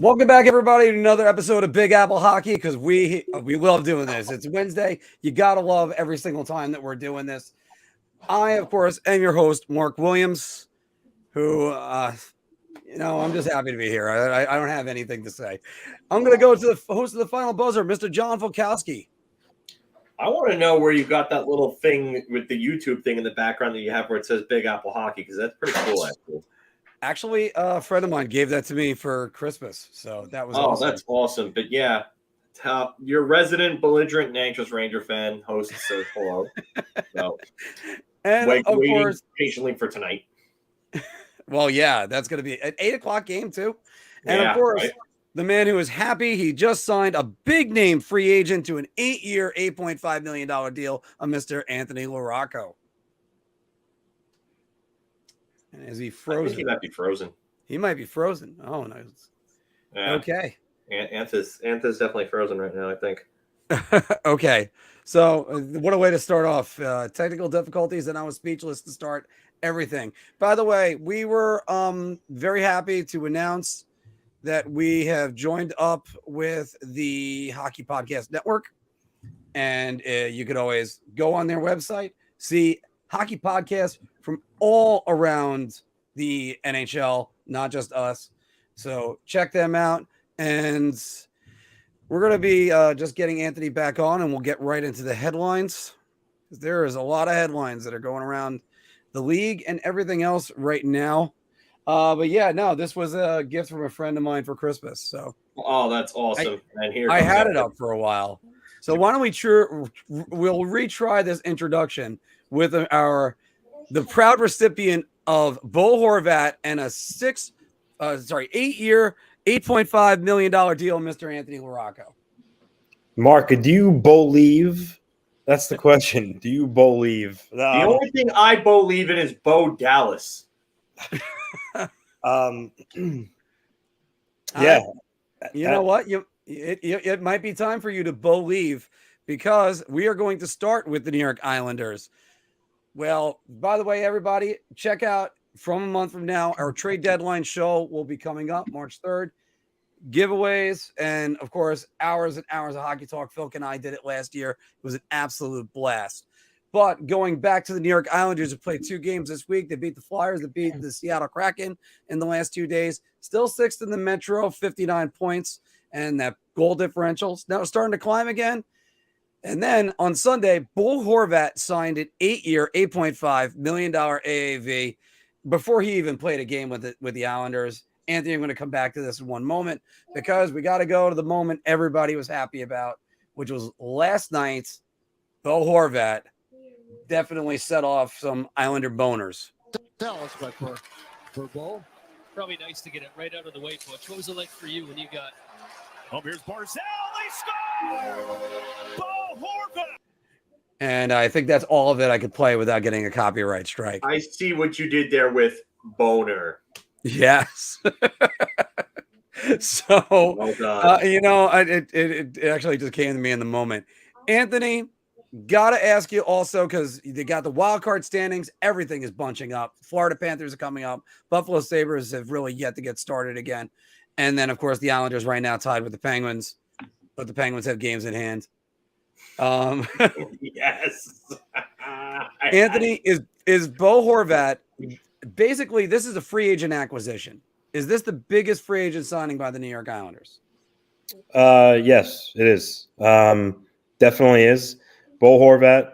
Welcome back, everybody, to another episode of Big Apple Hockey, because we love doing this. It's Wednesday. You got to love every single time that we're doing this. I, of course, am your host, Marc Williams, who, I'm just happy to be here. I don't have anything to say. I'm going to go to the host of the Final Buzzer, Mr. John Volkowski. I want to know where you got that little thing with the YouTube thing in the background that you have where it says Big Apple Hockey, because that's pretty cool, actually. Actually, a friend of mine gave that to me for Christmas, so that was awesome. That's awesome. But yeah, your resident belligerent and anxious Ranger fan host says hello. So, and of course, patiently for tonight. Well, yeah, that's going to be an 8:00 game too. And of course, right? The man who is happy, he just signed a big name free agent to an 8-year, $8.5 million deal of Mr. Anthony Larocco. And is he frozen? I think he might be frozen. He might be frozen. Oh, no. Yeah. Okay. Anthony's definitely frozen right now, I think. Okay. So what a way to start off. Technical difficulties, and I was speechless to start everything. By the way, we were very happy to announce that we have joined up with the Hockey Podcast Network. And you could always go on their website, see hockey podcasts from all around the NHL, not just us. So check them out. And we're going to be just getting Anthony back on, and we'll get right into the headlines. There is a lot of headlines that are going around the league and everything else right now. But yeah, no, this was a gift from a friend of mine for Christmas. So, oh, that's awesome! I had it up for a while. So why don't we'll retry this introduction with the proud recipient of Bo Horvat and a 8-year, $8.5 million deal, Mr. Anthony Larocco. Marc, do you believe? That's the question. Do you believe? The only thing I believe in is Bo Dallas. Yeah. You know what? It might be time for you to believe, because we are going to start with the New York Islanders. Well, by the way, everybody, check out from a month from now, our trade deadline show will be coming up March 3rd. Giveaways and, of course, hours and hours of hockey talk. Phil and I did it last year. It was an absolute blast. But going back to the New York Islanders, who played 2 games this week. They beat the Flyers. They beat the Seattle Kraken in the last 2 days. Still 6th in the Metro, 59 points. And that goal differential now starting to climb again. And then on Sunday, Bo Horvat signed an 8-year, $8.5 million AAV before he even played a game with the Islanders. Anthony, I'm going to come back to this in one moment, because we got to go to the moment everybody was happy about, which was last night. Bo Horvat definitely set off some Islander boners. Dallas, but for Bo, probably nice to get it right out of the way, Coach. What was it like for you when you got? Oh, here's Barzal. They score! Bo Horvat. And I think that's all of it I could play without getting a copyright strike. I see what you did there with boner. Yes. So, well it actually just came to me in the moment. Anthony, got to ask you also, because they got the wild card standings. Everything is bunching up. Florida Panthers are coming up. Buffalo Sabres have really yet to get started again. And then, of course, the Islanders right now tied with the Penguins, but the Penguins have games in hand. Yes. Anthony, is Bo Horvat, basically, this is a free agent acquisition. Is this the biggest free agent signing by the New York Islanders? Yes, it is. Definitely is. Bo Horvat,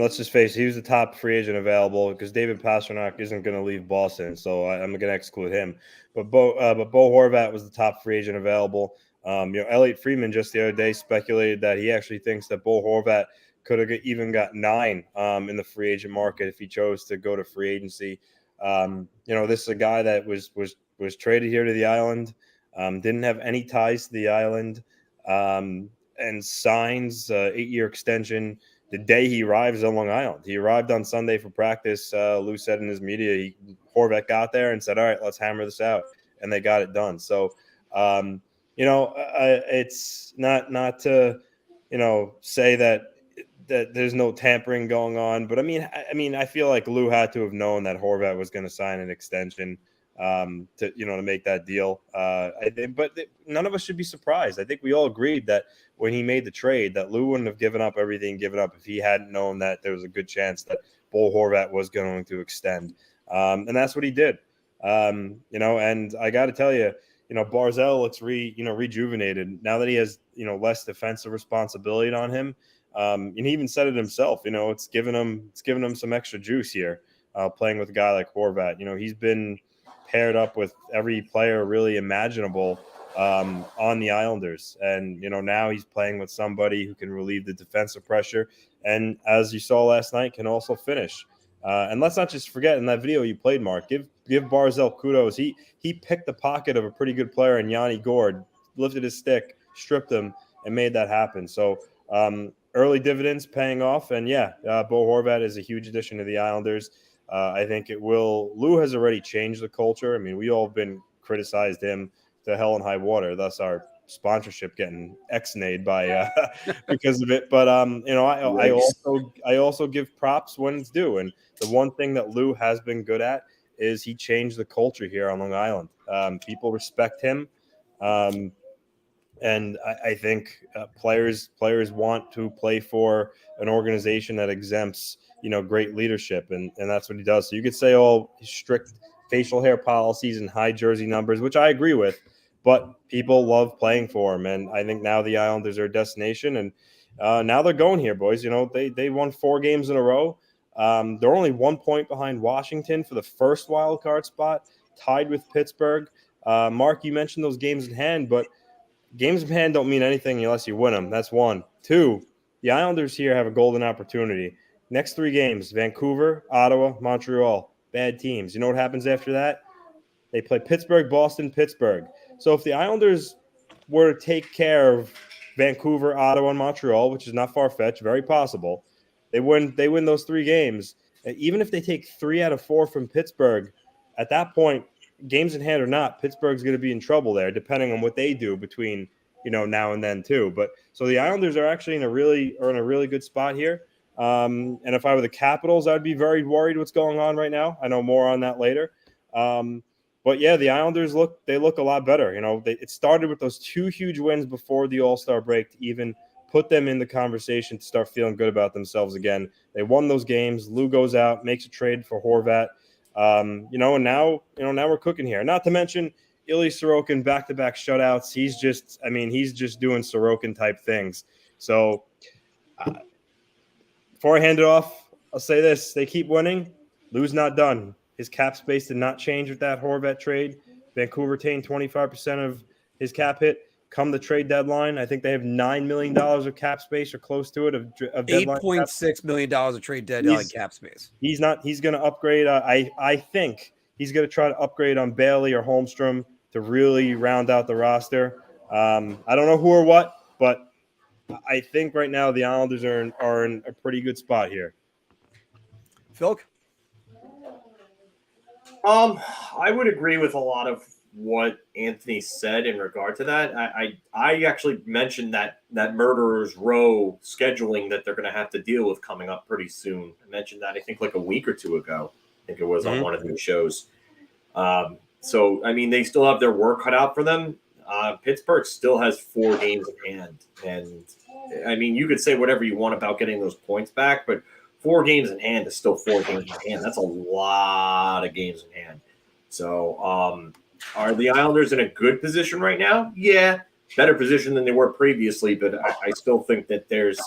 let's just face it, he was the top free agent available, because David Pastrnak isn't going to leave Boston, so I'm going to exclude him. But Bo Horvat was the top free agent available. Elliot Friedman just the other day speculated that he actually thinks that Bo Horvat could have even got 9 in the free agent market if he chose to go to free agency. This is a guy that was traded here to the island, didn't have any ties to the island, and signs 8-year extension the day he arrives on Long Island. He arrived on Sunday for practice. Lou said in his media, Horvat got there and said, all right, let's hammer this out. And they got it done. So, it's not to, say that there's no tampering going on. But I mean, I feel like Lou had to have known that Horvat was going to sign an extension. to make that deal. I think, but none of us should be surprised. I think we all agreed that when he made the trade, that Lou wouldn't have given up everything given up if he hadn't known that there was a good chance that Bo Horvat was going to extend. And that's what he did. And I got to tell you, Barzal looks rejuvenated now that he has, less defensive responsibility on him. And he even said it himself, it's given him some extra juice here, playing with a guy like Horvat. He's been paired up with every player really imaginable on the Islanders. And, now he's playing with somebody who can relieve the defensive pressure. And as you saw last night, can also finish. And let's not just forget in that video you played, Marc, give Barzal kudos. He picked the pocket of a pretty good player in Yanni Gourde, lifted his stick, stripped him, and made that happen. So early dividends paying off. And Bo Horvat is a huge addition to the Islanders. I think it will. Lou has already changed the culture. I mean, we all have been criticized him to hell and high water. Thus our sponsorship getting ex-nayed by because of it. But I also give props when it's due. And the one thing that Lou has been good at is he changed the culture here on Long Island. People respect him. And I think players want to play for an organization that exempts, great leadership. And that's what he does. So you could say all strict facial hair policies and high jersey numbers, which I agree with, but people love playing for him. And I think now the Islanders are a destination, and now they're going here, boys. They won 4 games in a row. They're only 1 point behind Washington for the first wild card spot, tied with Pittsburgh. Marc, you mentioned those games in hand, but games in hand don't mean anything unless you win them. That's 1. 2, the Islanders here have a golden opportunity. Next 3 games, Vancouver, Ottawa, Montreal, bad teams. You know what happens after that? They play Pittsburgh, Boston, Pittsburgh. So if the Islanders were to take care of Vancouver, Ottawa, and Montreal, which is not far-fetched, very possible, they win those 3 games. And even if they take 3 out of 4 from Pittsburgh, at that point, games in hand or not, Pittsburgh's going to be in trouble there, depending on what they do between now and then too. But so the Islanders are actually in a really good spot here. And if I were the Capitals, I'd be very worried what's going on right now. I know more on that later. But the Islanders look a lot better. It started with those 2 huge wins before the All-Star break to even put them in the conversation to start feeling good about themselves again. They won those games. Lou goes out, makes a trade for Horvat. And now we're cooking here. Not to mention Ilya Sorokin back-to-back shutouts. He's just doing Sorokin type things. So before I hand it off, I'll say this: they keep winning. Lou's not done. His cap space did not change with that Horvat trade. Vancouver retained 25% of his cap hit. Come the trade deadline, I think they have $9 million of cap space or close to it of deadline. $8.6 million of trade deadline cap space. He's going to upgrade. I think he's going to try to upgrade on Bailey or Holmstrom to really round out the roster. I don't know who or what, but I think right now the Islanders are in a pretty good spot here. Phil? I would agree with a lot of what Anthony said in regard to that. I actually mentioned that Murderers Row scheduling that they're going to have to deal with coming up pretty soon. I mentioned that I think like a week or 2 ago. I think it was on one of the shows. So I mean, they still have their work cut out for them. Pittsburgh still has 4 games in hand, and I mean, you could say whatever you want about getting those points back, but 4 games in hand is still 4 games in hand. That's a lot of games in hand. So, are the Islanders in a good position right now? Yeah, better position than they were previously, but I still think that there's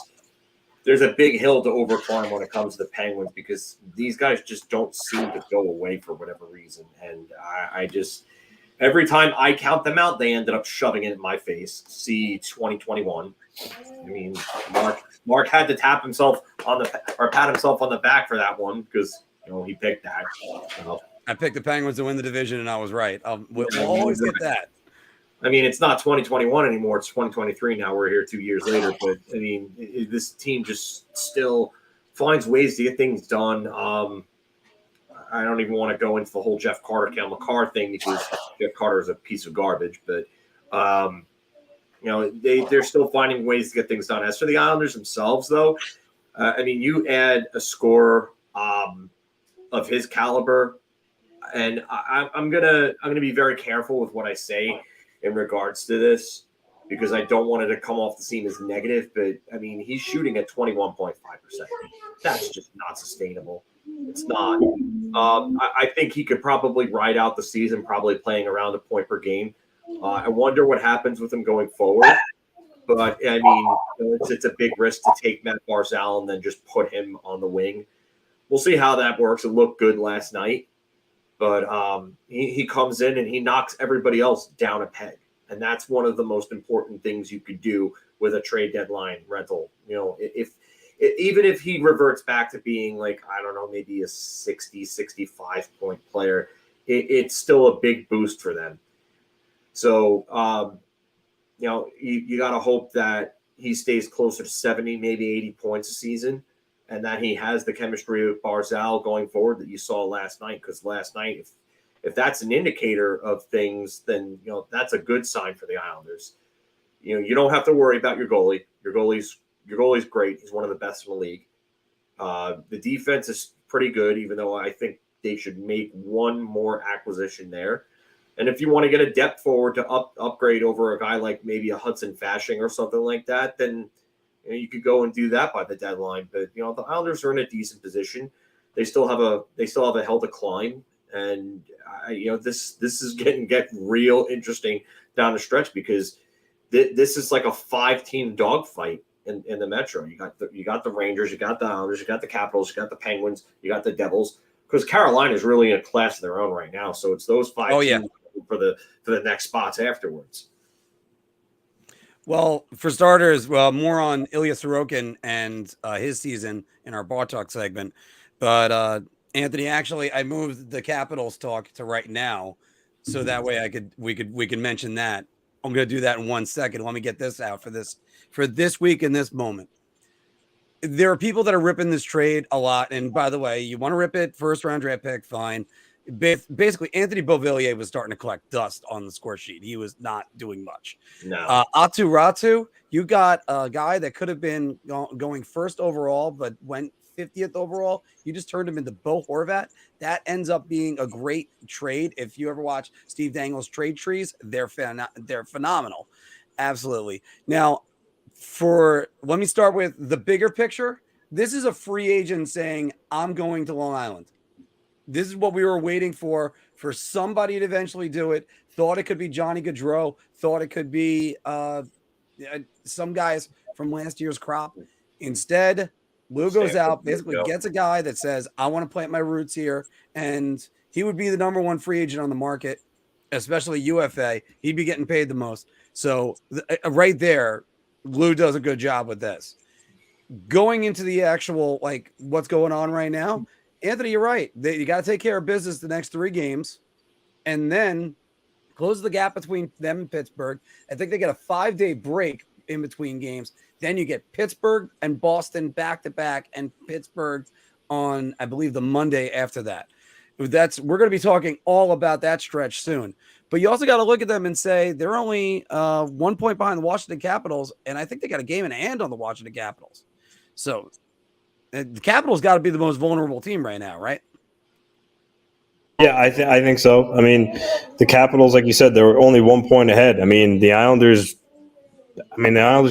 a big hill to overclimb when it comes to the Penguins because these guys just don't seem to go away for whatever reason. And I just every time I count them out, they ended up shoving it in my face. See 2021. I mean, Marc had to pat himself on the back for that one because he picked that. I picked the Penguins to win the division, and I was right. We'll always get that. I mean, it's not 2021 anymore. It's 2023 now. We're here 2 years later. But, I mean, this team just still finds ways to get things done. I don't even want to go into the whole Jeff Carter, Cale Makar thing because Jeff Carter is a piece of garbage. But, they're still finding ways to get things done. As for the Islanders themselves, though, I mean, you add a scorer of his caliber And I'm gonna be very careful with what I say in regards to this because I don't want it to come off the scene as negative. But I mean, he's shooting at 21.5%. That's just not sustainable. It's not. I think he could probably ride out the season, probably playing around a point per game. I wonder what happens with him going forward. But I mean, it's a big risk to take Matt Barzal and then just put him on the wing. We'll see how that works. It looked good last night. But he comes in and he knocks everybody else down a peg. And that's one of the most important things you could do with a trade deadline rental. You know, even if he reverts back to being like, I don't know, maybe a 60, 65 point player, it's still a big boost for them. So, you know, you got to hope that he stays closer to 70, maybe 80 points a season. And that he has the chemistry with Barzal going forward that you saw last night. Because last night, if that's an indicator of things, then you know that's a good sign for the Islanders. You know, you don't have to worry about your goalie. Your goalie's great. He's one of the best in the league. The defense is pretty good, even though I think they should make one more acquisition there. And if you want to get a depth forward to upgrade over a guy like maybe a Hudson Fasching or something like that, then you could go and do that by the deadline. But you know the Islanders are in a decent position. They still have a hill to climb, and you know this is get real interesting down the stretch because this is like a 5-team dogfight in the Metro. You got the Rangers, you got the Islanders, you got the Capitals, you got the Penguins, you got the Devils. Because Carolina is really in a class of their own right now. So it's those 5 teams for the next spots afterwards. Well, for starters, more on Ilya Sorokin and his season in our Bar Talk segment. But Anthony, actually, I moved the Capitals talk to right now, so that way we could mention that. I'm going to do that in 1 second. Let me get this out for this week in this moment. There are people that are ripping this trade a lot, and by the way, you want to rip it, first round draft pick, fine. Basically, Anthony Beauvillier was starting to collect dust on the score sheet. He was not doing much. No. Atu Ratu, you got a guy that could have been going first overall, but went 50th overall. You just turned him into Bo Horvat. That ends up being a great trade. If you ever watch Steve Dangle's trade trees, they're phenomenal. Absolutely. Now, let me start with the bigger picture. This is a free agent saying, I'm going to Long Island. This is what we were waiting for somebody to eventually do it. Thought it could be Johnny Gaudreau. Thought it could be some guys from last year's crop. Instead, Lou goes out, basically gets a guy that says, I want to plant my roots here. And he would be the number one free agent on the market, especially UFA. He'd be getting paid the most. So right there, Lou does a good job with this. Going into the actual, like, what's going on right now, Anthony, you're right. You got to take care of business the next 3 games and then close the gap between them and Pittsburgh. I think they get a 5-day break in between games. Then you get Pittsburgh and Boston back-to-back and Pittsburgh on, I believe, the Monday after that. We're going to be talking all about that stretch soon. But you also got to look at them and say they're only 1 point behind the Washington Capitals, and I think they got a game in hand on the Washington Capitals. So the Capitals got to be the most vulnerable team right now, right? Yeah, I think so. I mean, the Capitals, like you said, they were only 1 point ahead. I mean, the Islanders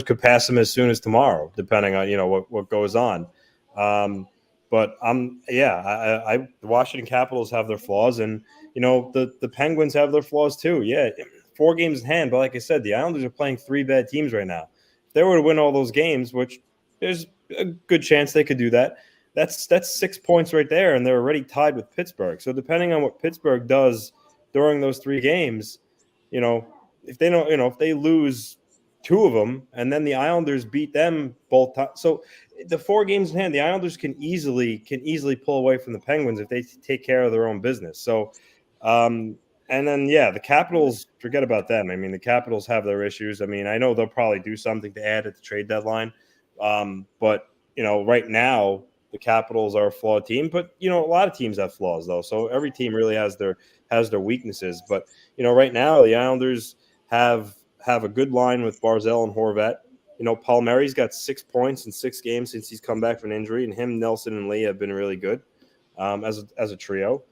could pass them as soon as tomorrow, depending on what goes on. But the Washington Capitals have their flaws, and the Penguins have their flaws too. Yeah, 4 games in hand, but like I said, the Islanders are playing 3 bad teams right now. If they were to win all those games, which there's a good chance they could do that, that's 6 points right there, and they're already tied with Pittsburgh. So depending on what Pittsburgh does during those 3 games, if they don't, if they lose 2 of them, and then the Islanders beat them both times. So the 4 games in hand, the Islanders can easily pull away from the Penguins if they take care of their own business. So, and then the Capitals, forget about them. I mean, the Capitals have their issues. I mean, I know they'll probably do something to add at the trade deadline, but right now the Capitals are a flawed team. But a lot of teams have flaws though, so every team really has their weaknesses. But right now the Islanders have a good line with Barzal and Horvat. Palmieri's got 6 points in 6 games since he's come back from an injury, and him, Nelson, and Lee have been really good as a trio.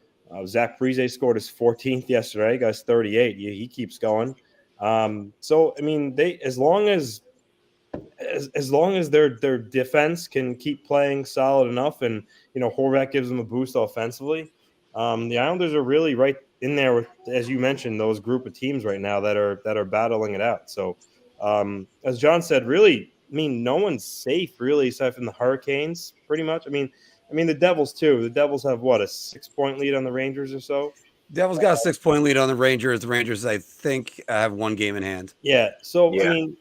Zach Parise scored his 14th yesterday. Got his 38. He keeps going. So I mean, as long as their defense can keep playing solid enough, and Horvat gives them a boost offensively, the Islanders are really right in there with, as you mentioned, those group of teams right now that are battling it out. So as John said, really, I mean, no one's safe really aside from the Hurricanes, pretty much. I mean the Devils too. The Devils have what, a 6-point lead on the Rangers or so. Devils got a 6-point lead on the Rangers. The Rangers, I think, have one game in hand. Yeah. So Yeah. I mean,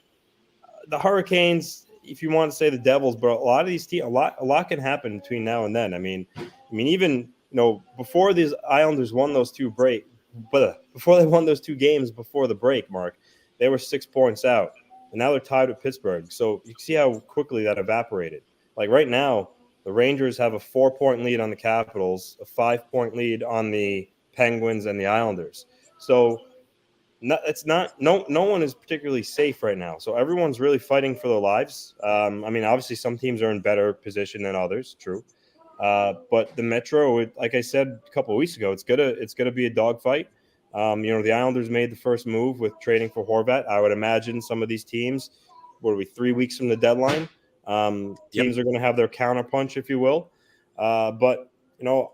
the Hurricanes, if you want to say the Devils, but a lot of these teams, a lot can happen between now and then. I mean, even before these Islanders won those before they won those 2 games before the break, Mark, they were 6 points out, and now they're tied with Pittsburgh. So you can see how quickly that evaporated. Like right now, the Rangers have a 4-point lead on the Capitals, a 5-point lead on the Penguins and the Islanders. So no one is particularly safe right now. So everyone's really fighting for their lives. I mean, obviously some teams are in better position than others, true. But the Metro, like I said a couple of weeks ago, it's gonna be a dogfight. The Islanders made the first move with trading for Horvat. I would imagine some of these teams, 3 weeks from the deadline, teams are going to have their counterpunch, if you will. But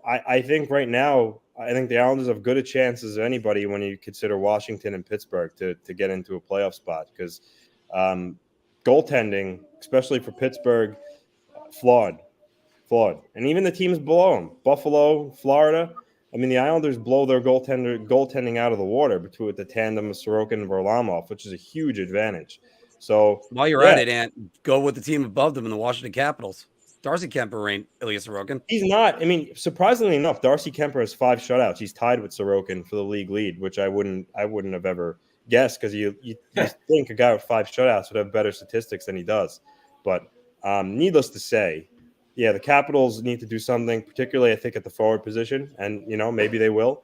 I think right now, I think the Islanders have good a chance as anybody when you consider Washington and Pittsburgh to get into a playoff spot, because goaltending, especially for Pittsburgh, flawed. And even the teams below them, Buffalo, Florida, I mean, the Islanders blow their goaltending out of the water with the tandem of Sorokin and Varlamov, which is a huge advantage. So while you're at it, Ant, go with the team above them in the Washington Capitals. Darcy Kemper ain't Ilya Sorokin. He's not. I mean, surprisingly enough, Darcy Kemper has 5 shutouts. He's tied with Sorokin for the league lead, which I wouldn't have ever guessed, because you think a guy with 5 shutouts would have better statistics than he does. But needless to say, yeah, the Capitals need to do something, particularly I think at the forward position, and maybe they will.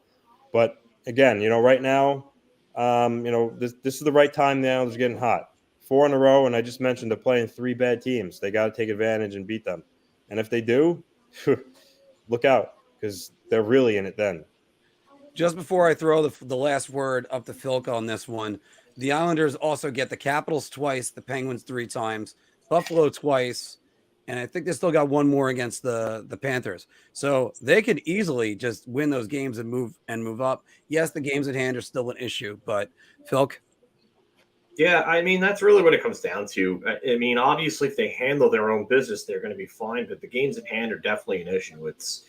But again, right now, this is the right time. The Islanders are getting hot. 4 in a row, and I just mentioned they're playing 3 bad teams. They got to take advantage and beat them. And if they do, look out, because they're really in it then. Just before I throw the last word up to Philka on this one, the Islanders also get the Capitals twice, the Penguins 3 times, Buffalo twice, and I think they still got one more against the Panthers. So they could easily just win those games and move up. Yes, the games at hand are still an issue, but Philk? Yeah, I mean, that's really what it comes down to. I mean, obviously, if they handle their own business, they're going to be fine. But the games at hand are definitely an issue. It's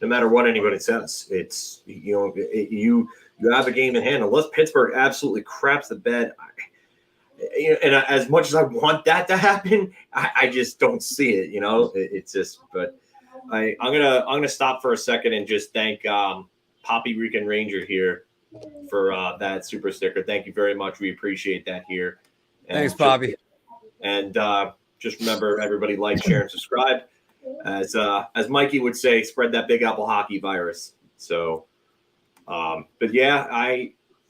no matter what anybody says. It's you have a game at hand. Unless Pittsburgh absolutely craps the bed, and as much as I want that to happen, I just don't see it. It's just. But I'm gonna stop for a second and just thank Poppy Rican Ranger here for that super sticker. Thank you very much. We appreciate that here. And thanks, Bobby. Just remember, everybody like, share, and subscribe. As Mikey would say, spread that Big Apple hockey virus. So, but yeah,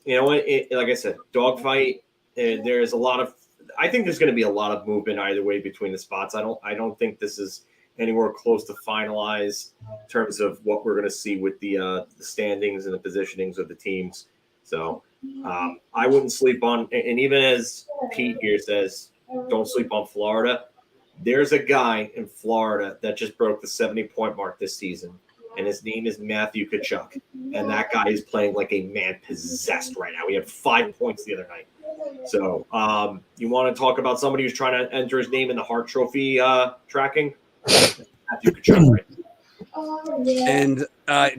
like I said, dogfight. There's a lot of. I think there's going to be a lot of movement either way between the spots. I don't think this is anywhere close to finalize in terms of what we're going to see with the standings and the positionings of the teams. So I wouldn't sleep on, and even as Pete here says, don't sleep on Florida. There's a guy in Florida that just broke the 70-point mark this season, and his name is Matthew Tkachuk. And that guy is playing like a man possessed right now. He had 5 points the other night. So you want to talk about somebody who's trying to enter his name in the Hart Trophy tracking? Matthew Tkachuk, right? And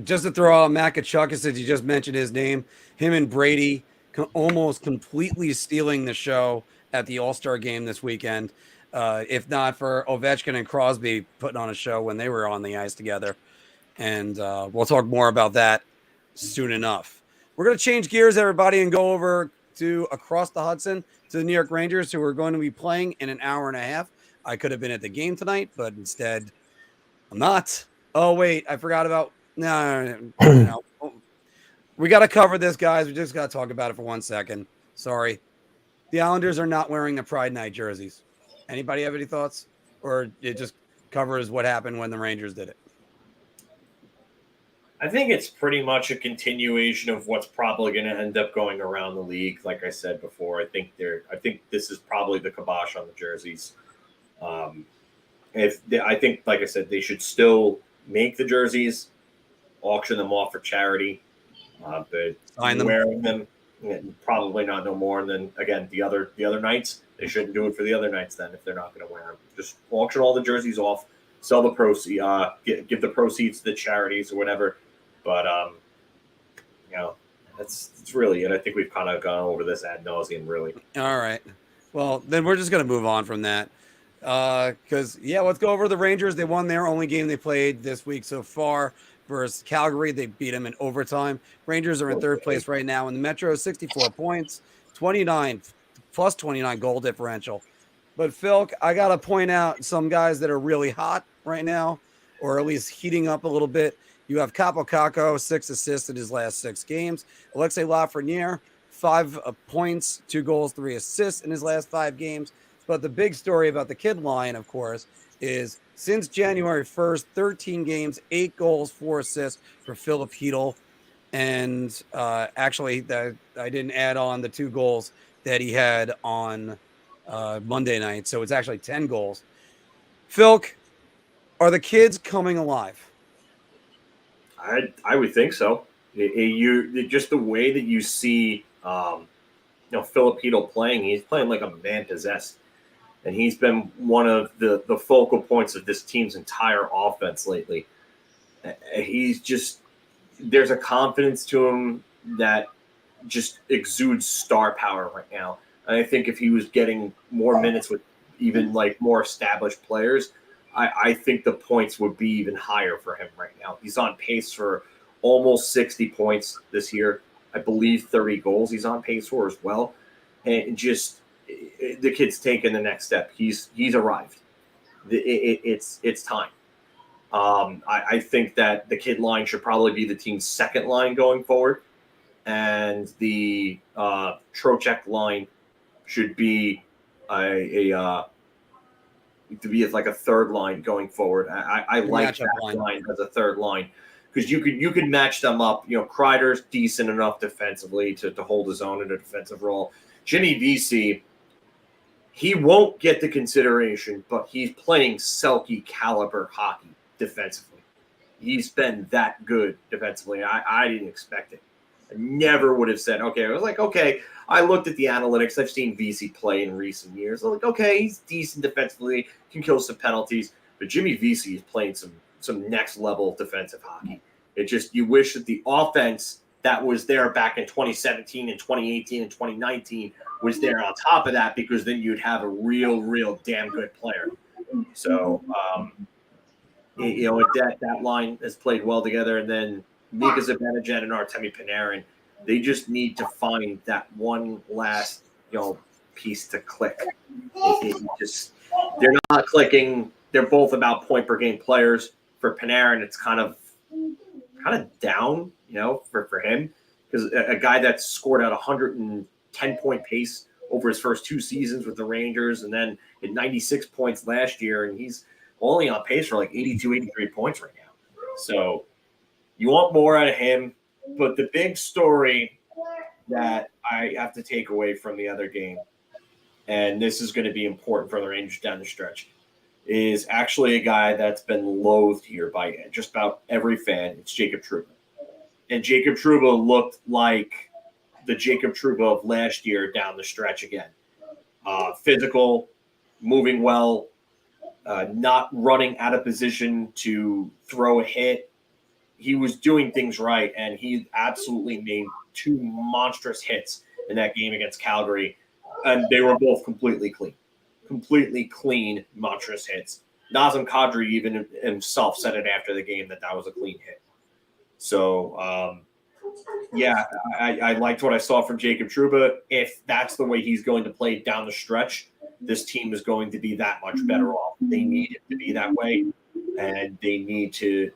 just to throw out Matt Tkachuk, since you just mentioned his name, him and Brady almost completely stealing the show at the All-Star game this weekend. If not for Ovechkin and Crosby putting on a show when they were on the ice together. And we'll talk more about that soon enough. We're going to change gears, everybody, and go over to across the Hudson to the New York Rangers, who are going to be playing in an hour and a half. I could have been at the game tonight, but instead I'm not. Oh, wait, I forgot about no. We got to cover this, guys. We just got to talk about it for 1 second. Sorry. The Islanders are not wearing the Pride Night jerseys. Anybody have any thoughts? Or it just covers what happened when the Rangers did it? I think it's pretty much a continuation of what's probably going to end up going around the league. Like I said before, I think this is probably the kibosh on the jerseys. I think, like I said, they should still make the jerseys, auction them off for charity, but wearing them, probably not no more. And then again, the other nights, they shouldn't do it for the other nights. Then if they're not going to wear them, just auction all the jerseys off, sell the proceeds, give the proceeds to the charities or whatever. But that's really it. I think we've kind of gone over this ad nauseum, really. All right. Well, then we're just going to move on from that. Because, let's go over the Rangers. They won their only game they played this week so far versus Calgary. They beat them in overtime. Rangers are in third place right now in the Metro, 64 points, 29 goal differential. But, Phil, I got to point out some guys that are really hot right now, or at least heating up a little bit. You have Capo Caco, 6 assists in his last 6 games. Alexis Lafreniere, 5 points, 2 goals, 3 assists in his last 5 games. But the big story about the kid line, of course, is since January 1st, 13 games, 8 goals, 4 assists for Philip Hedl. And actually, I didn't add on the 2 goals that he had on Monday night. So it's actually 10 goals. Phil, are the kids coming alive? I would think so. Just the way that you see, Philip Hedl playing, he's playing like a man possessed, and he's been one of the focal points of this team's entire offense lately. There's a confidence to him that just exudes star power right now. And I think if he was getting more minutes with even like more established players, I think the points would be even higher for him right now. He's on pace for almost 60 points this year. I believe 30 goals he's on pace for as well. And just the kid's taking the next step. He's arrived. It's time. I think that the kid line should probably be the team's second line going forward. And the Trocheck line should be to be like a third line going forward. I like that line as a third line because you could match them up. Kreider's decent enough defensively to hold his own in a defensive role. Jimmy Vesey, he won't get the consideration, but he's playing Selke caliber hockey defensively. He's been that good defensively. I didn't expect it. I never would have said, okay. I was like, okay. I looked at the analytics. I've seen VC play in recent years. I'm like, okay, he's decent defensively, can kill some penalties. But Jimmy VC is playing some next level defensive hockey. It just, you wish that the offense that was there back in 2017 and 2018 and 2019 was there on top of that, because then you'd have a real damn good player. So, that line has played well together. And then Mika Zibanejad and Artemi Panarin, they just need to find that one last, piece to click. They're not clicking. They're both about point per game players. For Panarin, it's kind of down, for him, because a guy that scored at 110-point pace over his first 2 seasons with the Rangers, and then at 96 points last year, and he's only on pace for like 82, 83 points right now. So you want more out of him. But the big story that I have to take away from the other game, and this is going to be important for the Rangers down the stretch, is actually a guy that's been loathed here by just about every fan. It's Jacob Trouba. And Jacob Trouba looked like the Jacob Trouba of last year down the stretch again. Physical, moving well, not running out of position to throw a hit. He was doing things right, and he absolutely made 2 monstrous hits in that game against Calgary, and they were both completely clean, monstrous hits. Nazem Kadri even himself said it after the game that was a clean hit. So, I liked what I saw from Jacob Trouba. If that's the way he's going to play down the stretch, this team is going to be that much better off. They need it to be that way, and they need to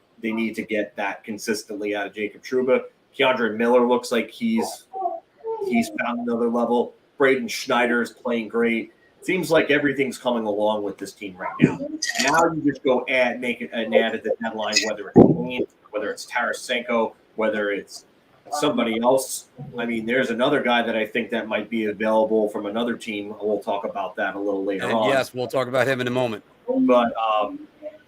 get that consistently out of Jacob Trouba. Keandre Miller looks like he's found another level. Braden Schneider is playing great. Seems like everything's coming along with this team right now. Now you just go make an ad at the deadline, whether it's Kane, whether it's Tarasenko, whether it's somebody else. I mean, there's another guy that I think that might be available from another team. We'll talk about that a little later And on. yes, we'll talk about him in a moment. But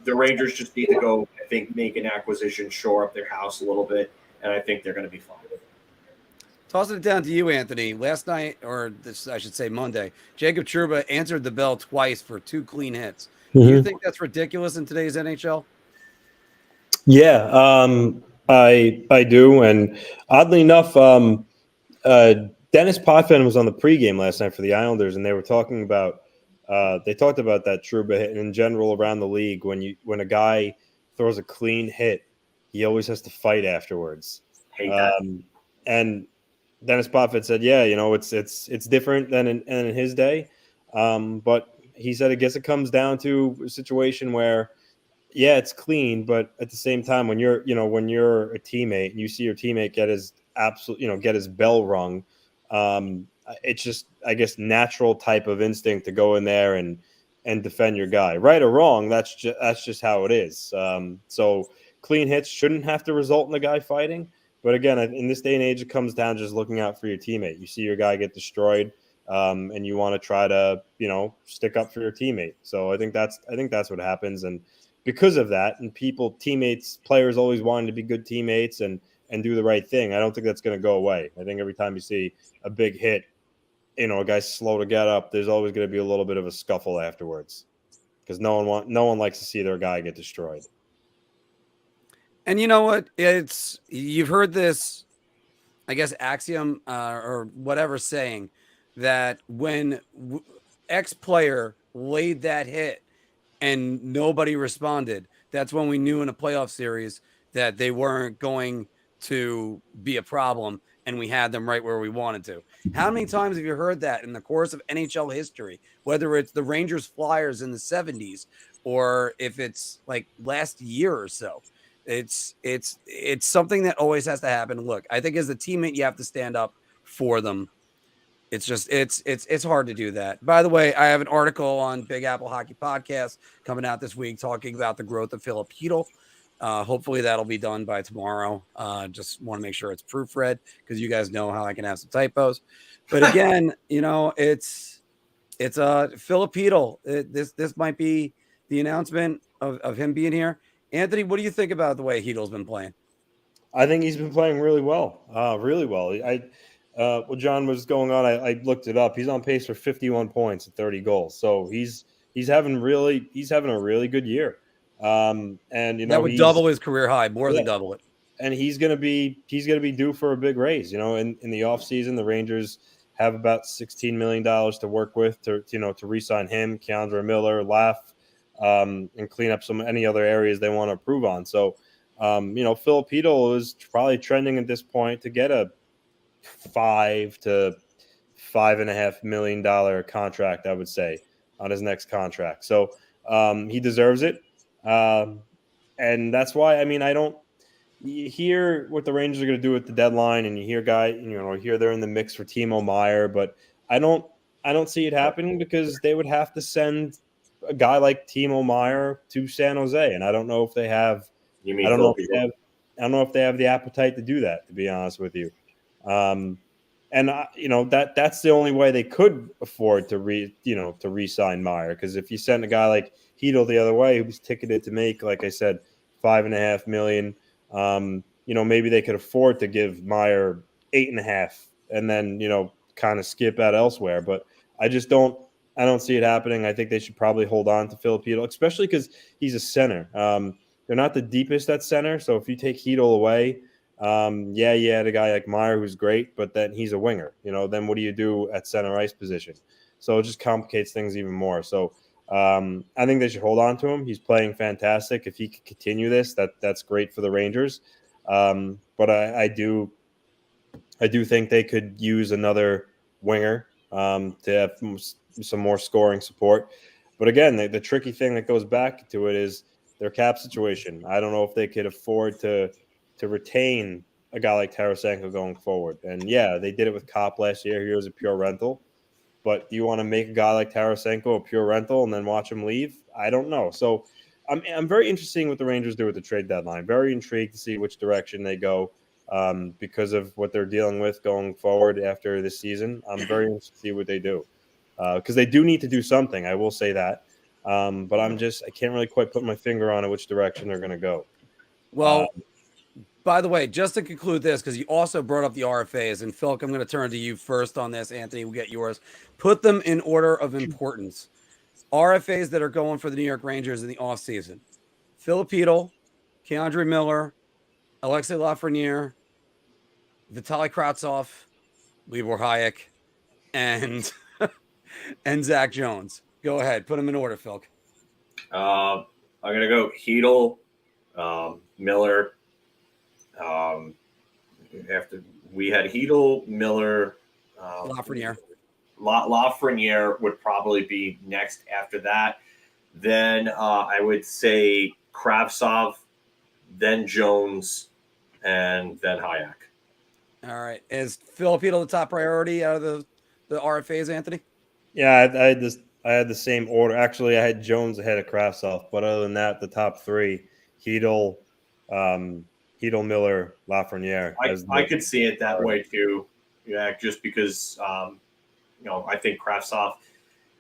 the Rangers just need to go, I think, make an acquisition, shore up their house a little bit, and I think they're going to be fine. Tossing it down to you, Anthony. Last night, or this, I should say Monday, Jacob Trouba answered the bell twice for 2 clean hits. Do you think that's ridiculous in today's NHL? Yeah, I do. And oddly enough, Dennis Potvin was on the pregame last night for the Islanders, and they were talking about they talked about that Trouba hit in general around the league. When a guy throws a clean hit, he always has to fight afterwards. Hate that. And Dennis Potvin said, "Yeah, it's different than in his day, but he said, I guess it comes down to a situation where, yeah, it's clean, but at the same time, when you're a teammate and you see your teammate get his bell rung, it's just, I guess, natural type of instinct to go in there and defend your guy, right or wrong. That's just how it is. So clean hits shouldn't have to result in the guy fighting." But again, in this day and age, it comes down to just looking out for your teammate. You see your guy get destroyed, and you want to try to, stick up for your teammate. So I think that's what happens. And because of that, and players always wanting to be good teammates and do the right thing, I don't think that's going to go away. I think every time you see a big hit, a guy's slow to get up, there's always going to be a little bit of a scuffle afterwards, because no one likes to see their guy get destroyed. And you know what? You've heard this, I guess, axiom or whatever saying that when X player laid that hit and nobody responded, that's when we knew in a playoff series that they weren't going to be a problem and we had them right where we wanted to. How many times have you heard that in the course of NHL history, whether it's the Rangers Flyers in the 70s or if it's like last year or so? It's something that always has to happen. Look, I think as a teammate, you have to stand up for them. It's just it's hard to do that. By the way, I have an article on Big Apple Hockey Podcast coming out this week talking about the growth of Philip Hedl. Hopefully that'll be done by tomorrow. Just want to make sure it's proofread because you guys know how I can have some typos. But again, it's Philip Hedl. This might be the announcement of him being here. Anthony, what do you think about the way Hedl's been playing? I think he's been playing really well. Really well. While John was going on, I looked it up. He's on pace for 51 points and 30 goals. So he's having a really good year. And that would double his career high, more than double it. And he's gonna be due for a big raise. In the offseason, the Rangers have about $16 million to work with to re-sign him, Keandre Miller, Laf, and clean up any other areas they want to improve on. So Philip Hedl is probably trending at this point to get a $5 to $5.5 million contract, I would say, on his next contract. So he deserves it. And that's why, you hear what the Rangers are going to do at the deadline, and you hear they're in the mix for Timo Meier, but I don't see it happening because they would have to send a guy like Timo Meier to San Jose, and I don't know if they have. I don't know if they have the appetite to do that, to be honest with you. That's the only way they could afford to re-sign Meier, because if you send a guy like Hedl the other way, who was ticketed to make, like I said, $5.5 million, maybe they could afford to give Meier $8.5 and then kind of skip out elsewhere. But I don't see it happening. I think they should probably hold on to Philip Hedl, especially because he's a center. They're not the deepest at center, so if you take Hedl away, you had a guy like Meier who's great, but then he's a winger. Then what do you do at center ice position? So it just complicates things even more. So I think they should hold on to him. He's playing fantastic. If he can continue this, that's great for the Rangers. But I do think they could use another winger to have some more scoring support. But again, the tricky thing that goes back to it is their cap situation. I don't know if they could afford to retain a guy like Tarasenko going forward. And yeah, they did it with Kopp last year. He was a pure rental. But do you want to make a guy like Tarasenko a pure rental and then watch him leave? I don't know. So I'm very interested in what the Rangers do with the trade deadline. Very intrigued to see which direction they go because of what they're dealing with going forward after this season. I'm very interested to see what they do because they do need to do something. I will say that. But I can't really quite put my finger on it, which direction they're going to go. Well, by the way, just to conclude this, because you also brought up the RFAs, and Phil, I'm going to turn to you first on this. Anthony, we'll get yours. Put them in order of importance. RFAs that are going for the New York Rangers in the offseason. Filipino, Keandre Miller, Alexis Lafreniere, Vitaly Kravtsov, Libor Hayek, and Zach Jones. Go ahead. Put them in order, Phil. I'm going to go Hedel, Miller. After we had Hedel, Miller, Lafreniere. Lafreniere would probably be next after that. Then I would say Kravtsov, then Jones, and then Hayek. All right. Is Filipino the top priority out of the RFAs, Anthony? Yeah, I had the same order. Actually, I had Jones ahead of Kravtsov, but other than that, the top three: Hedel, Miller, Lafreniere. I could see it that way too. Yeah, just because I think Kravtsov.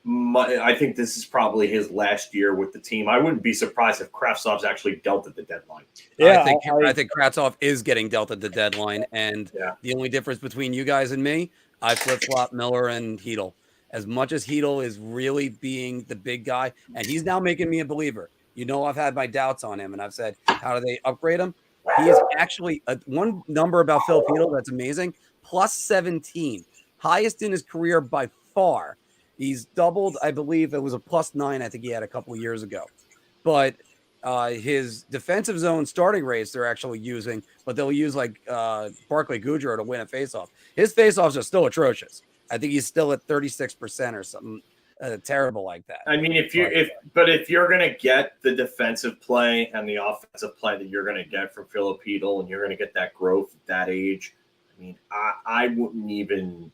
I think this is probably his last year with the team. I wouldn't be surprised if Kravtsov's actually dealt at the deadline. Yeah, I think Kravtsov is getting dealt at the deadline, and the only difference between you guys and me, I flip-flop Miller and Hedel. As much as Hedel is really being the big guy, and he's now making me a believer. I've had my doubts on him, and I've said, how do they upgrade him? He is actually one number about Phil Hedel that's amazing, plus 17, highest in his career by far. He's doubled, I believe it was a plus 9, I think he had a couple of years ago. But his defensive zone starting rates they're actually using, but they'll use like Barclay Goodrow to win a faceoff. His faceoffs are still atrocious. I think he's still at 36% or something terrible like that. I mean, if you're going to get the defensive play and the offensive play that you're going to get from Filipino, and you're going to get that growth at that age, I mean, I wouldn't even.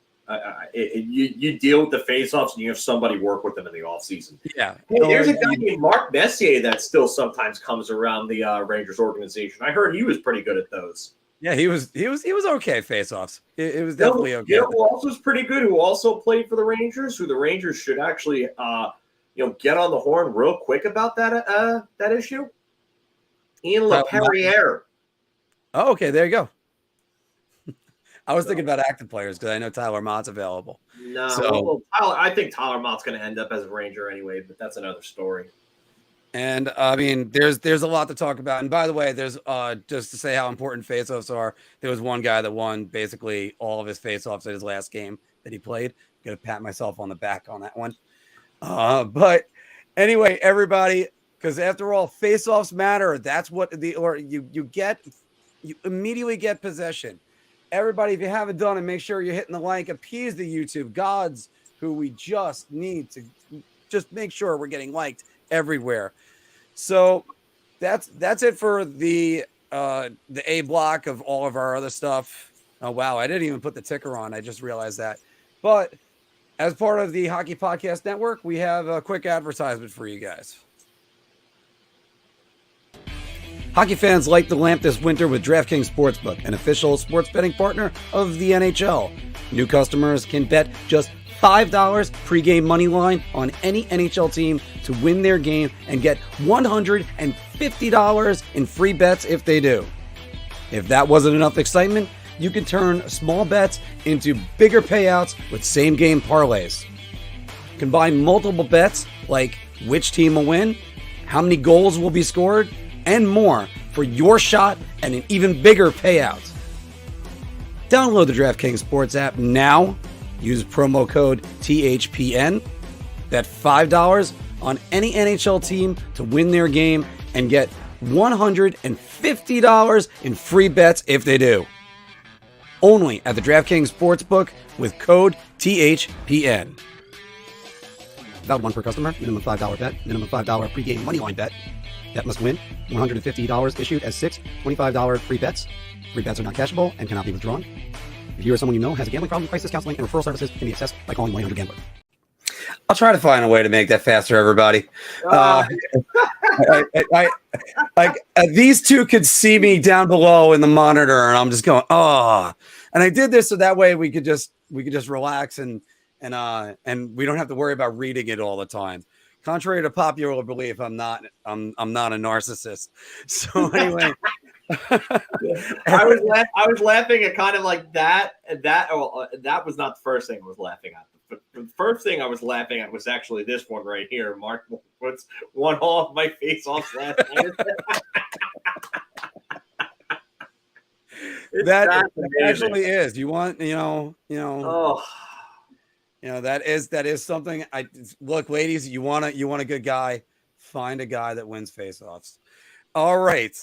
You deal with the faceoffs and you have somebody work with them in the offseason. Yeah. Hey, there's a guy named Marc Messier that still sometimes comes around the Rangers organization. I heard he was pretty good at those. Yeah, he was okay faceoffs. It was definitely okay. You know who also was pretty good, who also played for the Rangers, who the Rangers should actually get on the horn real quick about that issue? Ian LaPerriere. Oh, okay, there you go. I was thinking about active players because I know Tyler Mott's available. No, I think Tyler Mott's going to end up as a Ranger anyway, but that's another story. And I mean, there's a lot to talk about. And by the way, there's just to say how important faceoffs are. There was one guy that won basically all of his faceoffs at his last game that he played. I'm gonna pat myself on the back on that one. But anyway, everybody, because after all, faceoffs matter. That's what you immediately get possession. Everybody, if you haven't done it, make sure you're hitting the like, appease the YouTube gods who we just need to just make sure we're getting liked everywhere. So that's it for the A block of all of our other stuff. Oh wow, I didn't even put the ticker on. I just realized that. But as part of the Hockey Podcast Network, we have a quick advertisement for you guys. Hockey fans light the lamp this winter with DraftKings Sportsbook, an official sports betting partner of the NHL. New customers can bet just $5 pregame money line on any NHL team to win their game and get $150 in free bets if they do. If that wasn't enough excitement, you can turn small bets into bigger payouts with same-game parlays. Combine multiple bets like which team will win, how many goals will be scored, and more for your shot and an even bigger payout. Download the DraftKings Sports app now. Use promo code THPN. Bet $5 on any NHL team to win their game and get $150 in free bets if they do. Only at the DraftKings Sportsbook with code THPN. Valid one per customer. Minimum $5 bet. Minimum $5 pregame moneyline bet. Bet must win. $150 issued as 6 $25 free bets. Free bets are not cashable and cannot be withdrawn. If you or someone you know has a gambling problem, crisis counseling and referral services can be accessed by calling 1-800-GAMBLER. I'll try to find a way to make that faster, everybody. These two could see me down below in the monitor, and I'm just going, oh. And I did this so that way we could just relax and we don't have to worry about reading it all the time. Contrary to popular belief, I'm not a narcissist. So anyway. I was laughing at kind of like that. That was not the first thing I was laughing at. The first thing I was laughing at was actually this one right here. Marc puts one off my face off last night. That actually is. You want, that is something. Look, ladies, you want a good guy, find a guy that wins faceoffs. All right.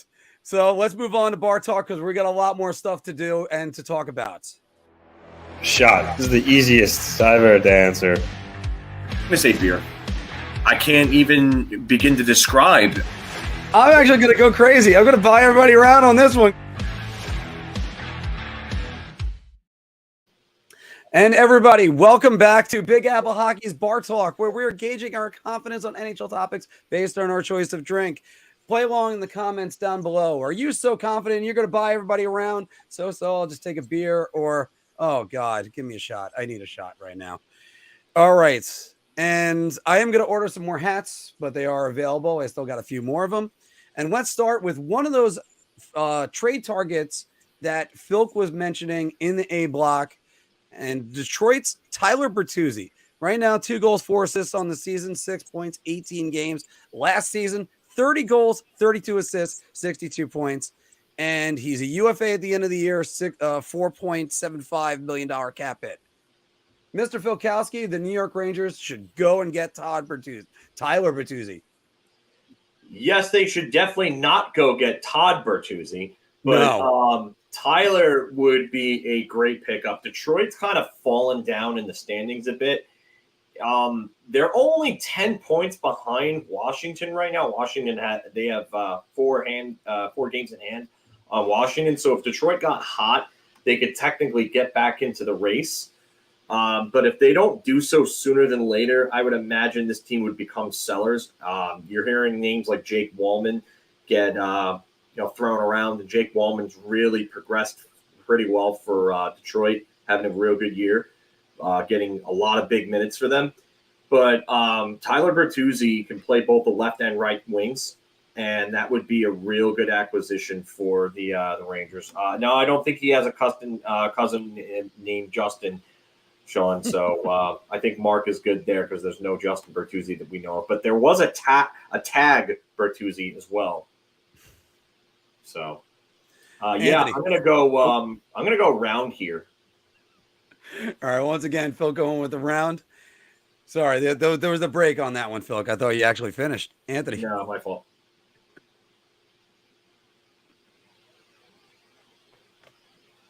So let's move on to bar talk because we got a lot more stuff to do and to talk about. Shot. This is the easiest I've ever to answer. I'm going to say beer. I can't even begin to describe. I'm actually going to go crazy. I'm going to buy everybody around on this one. And everybody, welcome back to Big Apple Hockey's Bar Talk, where we're gauging our confidence on NHL topics based on our choice of drink. Play along in the comments down below. Are you so confident you're going to buy everybody around? So I'll just take a beer or, oh, God, give me a shot. I need a shot right now. All right. And I am going to order some more hats, but they are available. I still got a few more of them. And let's start with one of those trade targets that Philk was mentioning in the A block. And Detroit's Tyler Bertuzzi. Right now, 2 goals, 4 assists on the season, 6 points, 18 games. Last season, 30 goals, 32 assists, 62 points. And he's a UFA at the end of the year, $4.75 million cap hit. Mr. Filkowski, the New York Rangers should go and get Tyler Bertuzzi. Yes, they should definitely not go get Todd Bertuzzi. But No. Tyler would be a great pickup. Detroit's kind of fallen down in the standings a bit. They're only 10 points behind Washington right now. Washington have 4 games in hand on Washington. So if Detroit got hot, they could technically get back into the race. But if they don't do so sooner than later, I would imagine this team would become sellers. You're hearing names like Jake Wallman get thrown around, and Jake Wallman's really progressed pretty well for Detroit, having a real good year, getting a lot of big minutes for them. But Tyler Bertuzzi can play both the left and right wings, and that would be a real good acquisition for the Rangers. No, I don't think he has a cousin named Justin, Sean. So I think Marc is good there because there's no Justin Bertuzzi that we know of. But there was a tag Bertuzzi as well. So, I'm gonna go round here. All right. Once again, Phil going with the round. Sorry, there was a break on that one, Phil. I thought you actually finished. Anthony. No, my fault.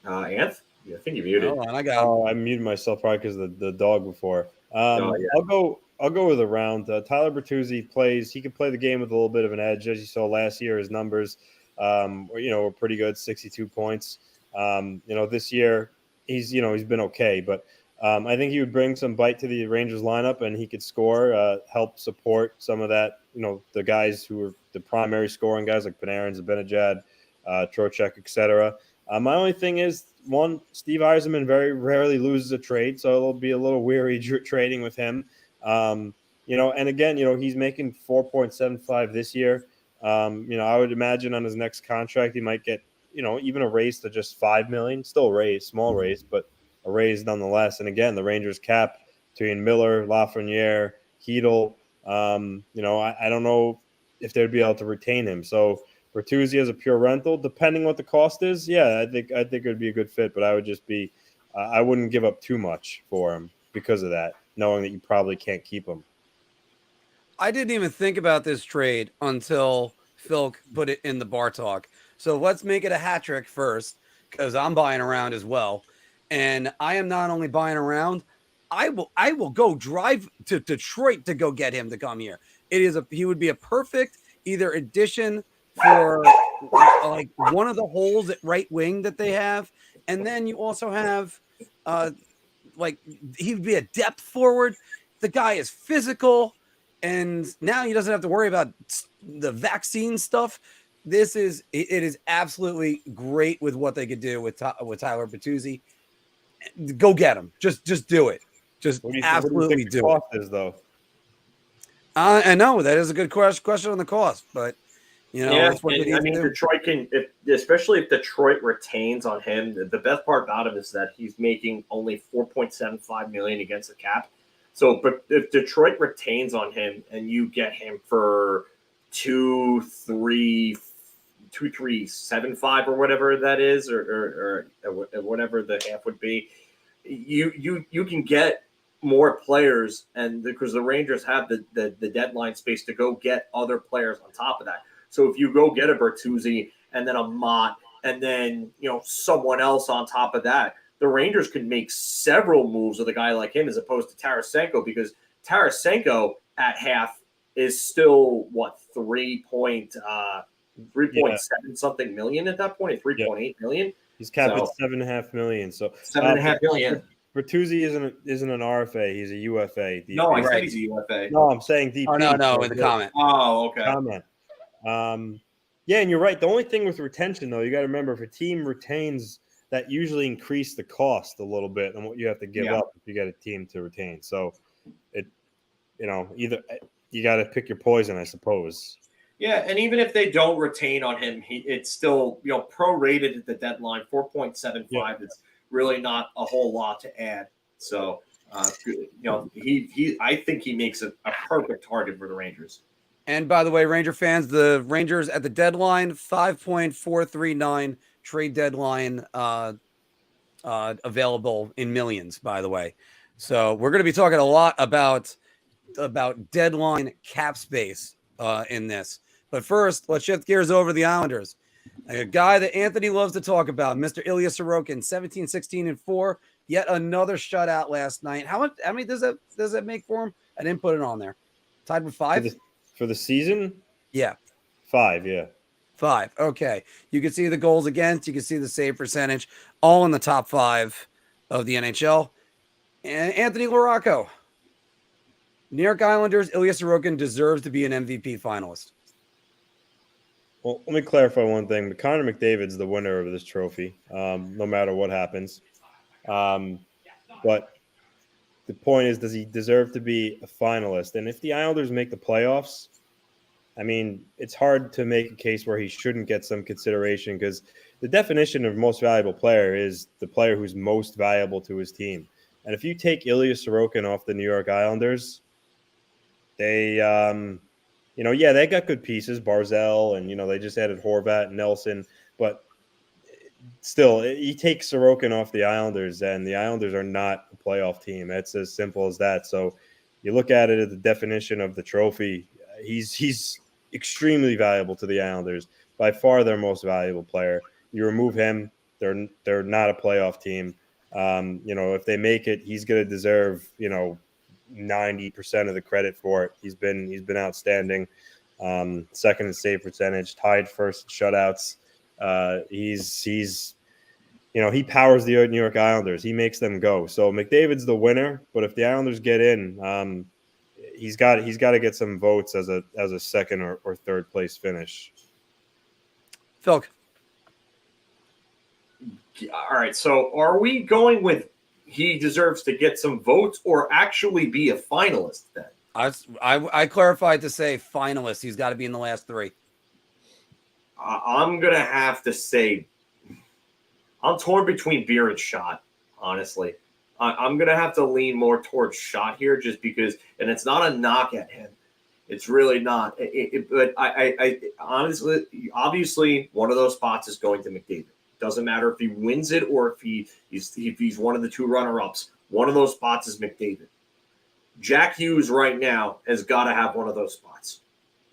Anth, I think you muted. Hold on, I muted myself probably because of the dog before. I'll go with a round. Tyler Bertuzzi plays. He can play the game with a little bit of an edge, as you saw last year. His numbers, were pretty good, 62 points. This year he's been okay, but I think he would bring some bite to the Rangers lineup, and he could score, help support some of that. The guys who are the primary scoring guys like Panarin, Zibanejad, Trocheck, etc. My only thing is, one, Steve Yzerman very rarely loses a trade, so it'll be a little weary trading with him. And again, he's making 4.75 this year. I would imagine on his next contract he might get, even a raise to just $5 million. Still a raise, small raise, but a raise nonetheless. And again, the Rangers cap between Miller, Lafreniere, Hedl. I don't know if they'd be able to retain him. So Bertuzzi as a pure rental, depending what the cost is, yeah, I think it would be a good fit. But I would just be, I wouldn't give up too much for him because of that, knowing that you probably can't keep him. I didn't even think about this trade until Phil put it in the bar talk. So let's make it a hat trick first, because I'm buying around as well. And I am not only buying around, I will go drive to Detroit to go get him to come here. He would be a perfect either addition for like one of the holes at right wing that they have. And then you also have he would be a depth forward. The guy is physical, and now he doesn't have to worry about the vaccine stuff. It is absolutely great with what they could do with Tyler Bertuzzi. Go get him. Just do it. Just absolutely do it. Cost is though. I know that is a good question on the cost, but that's what they need to do. Detroit can, especially if Detroit retains on him. The best part about him is that he's making only $4.75 million against the cap. So, but if Detroit retains on him and you get him for 2.375 or whatever that is, or whatever the half would be, you can get more players, and because the Rangers have the deadline space to go get other players on top of that. So if you go get a Bertuzzi and then a Mott and then someone else on top of that, the Rangers can make several moves with a guy like him as opposed to Tarasenko, because Tarasenko at half is still 3.7 something million at that point, 3.8 million. He's capped at $7.5 million. So $7.5 million. Bertuzzi isn't an RFA. He's a UFA. No, I said he's a UFA. No, I'm saying DP. Oh, no, in the comment. Oh, okay. Comment. Yeah, and you're right. The only thing with retention, though, you got to remember, if a team retains, that usually increase the cost a little bit and what you have to give up if you get a team to retain. So either you got to pick your poison, I suppose. Yeah, and even if they don't retain on him, it's still prorated at the deadline. 4.75 is really not a whole lot to add. So I think he makes a perfect target for the Rangers. And by the way, Ranger fans, the Rangers at the deadline, 5.439 trade deadline available in millions, by the way. So we're going to be talking a lot about deadline cap space in this. But first, let's shift gears over to the Islanders. A guy that Anthony loves to talk about, Mr. Ilya Sorokin, 17-16-4, yet another shutout last night. How many does that make for him? I didn't put it on there. Tied with 5? For the season? Yeah. 5, yeah. 5. Okay. You can see the goals against. You can see the save percentage, all in the top 5 of the NHL. And Anthony LaRocco. New York Islanders, Ilya Sorokin deserves to be an MVP finalist. Well, let me clarify one thing. Connor McDavid's the winner of this trophy, no matter what happens. But the point is, does he deserve to be a finalist? And if the Islanders make the playoffs, I mean, it's hard to make a case where he shouldn't get some consideration, because the definition of most valuable player is the player who's most valuable to his team. And if you take Ilya Sorokin off the New York Islanders, they, they got good pieces, Barzal, and, they just added Horvat and Nelson. But still, you take Sorokin off the Islanders, and the Islanders are not a playoff team. It's as simple as that. So you look at it at the definition of the trophy, he's extremely valuable to the Islanders, by far their most valuable player. You remove him, they're not a playoff team. If they make it, he's going to deserve 90% of the credit for it. He's been outstanding. Second in save percentage, tied first in shutouts. He powers the New York Islanders. He makes them go. So McDavid's the winner, but if the Islanders get in, he's got to get some votes as a second or third place finish. Phil. All right. So are we going with he deserves to get some votes or actually be a finalist then? I clarified to say finalist. He's got to be in the last 3. I'm going to have to say I'm torn between Beer and Shot, honestly. I'm going to have to lean more towards Shot here just because, and it's not a knock at him. It's really not. But I honestly, obviously, one of those spots is going to McDavid. Doesn't matter if he wins it or if he's one of the 2 runner-ups. One of those spots is McDavid. Jack Hughes right now has got to have one of those spots.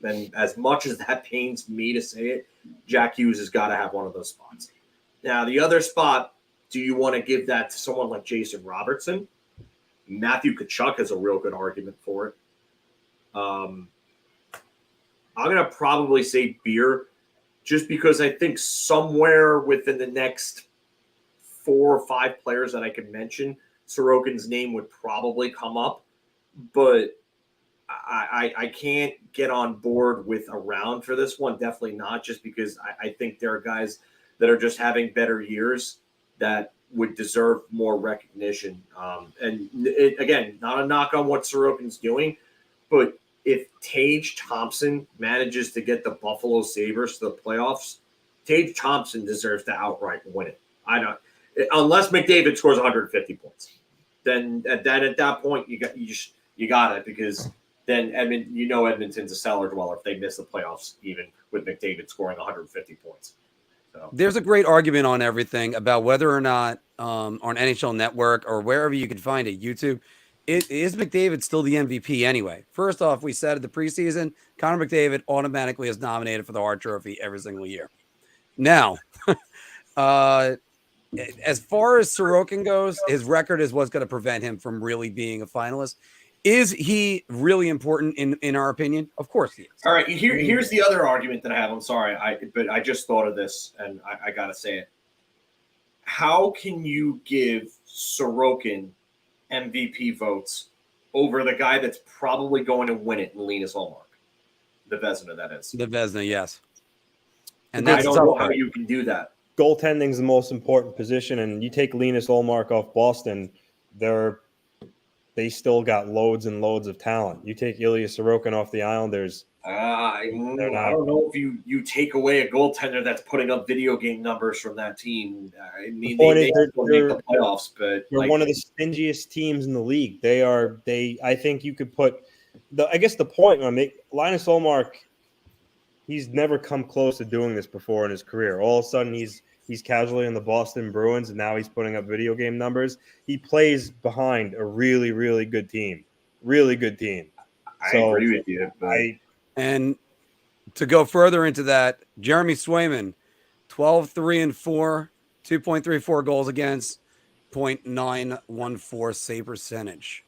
And as much as that pains me to say it, Jack Hughes has got to have one of those spots. Now, the other spot, do you want to give that to someone like Jason Robertson? Matthew Tkachuk has a real good argument for it. I'm going to probably say Beer, just because I think somewhere within the next 4 or 5 players that I could mention, Sorokin's name would probably come up. but I can't get on board with a round for this one. Definitely not, just because I think there are guys that are just having better years that would deserve more recognition. Again, not a knock on what Sorokin's doing, but if Tage Thompson manages to get the Buffalo Sabres to the playoffs, Tage Thompson deserves to outright win it. I don't, unless McDavid scores 150 points. Then at that point, you got it, because then Edmonton's a cellar dweller if they miss the playoffs, even with McDavid scoring 150 points. So there's a great argument on everything about whether or not on NHL Network or wherever you can find it, YouTube, is McDavid still the MVP anyway? First off, we said at the preseason, Connor McDavid automatically is nominated for the Hart Trophy every single year. Now, as far as Sorokin goes, his record is what's going to prevent him from really being a finalist. Is he really important in our opinion? Of course he is. All right, here's the other argument that I have. I'm sorry, but I just thought of this, and I got to say it. How can you give Sorokin MVP votes over the guy that's probably going to win it, Linus Ullmark? The Vezina, that is. The Vezina, yes. And I don't know how you can do that. Goaltending is the most important position, and you take Linus Ullmark off Boston, they still got loads and loads of talent. You take Ilya Sorokin off the Islanders. I don't know if you take away a goaltender that's putting up video game numbers from that team. I mean, they make the playoffs, but they're one of the stingiest teams in the league. I think you could put I guess the point I make, Linus Ullmark, he's never come close to doing this before in his career. All of a sudden, he's casually in the Boston Bruins, and now he's putting up video game numbers. He plays behind a really, really good team. Really good team. I agree with you. And to go further into that, Jeremy Swayman, 12-3-4, 2.34 goals against, 0.914 save percentage.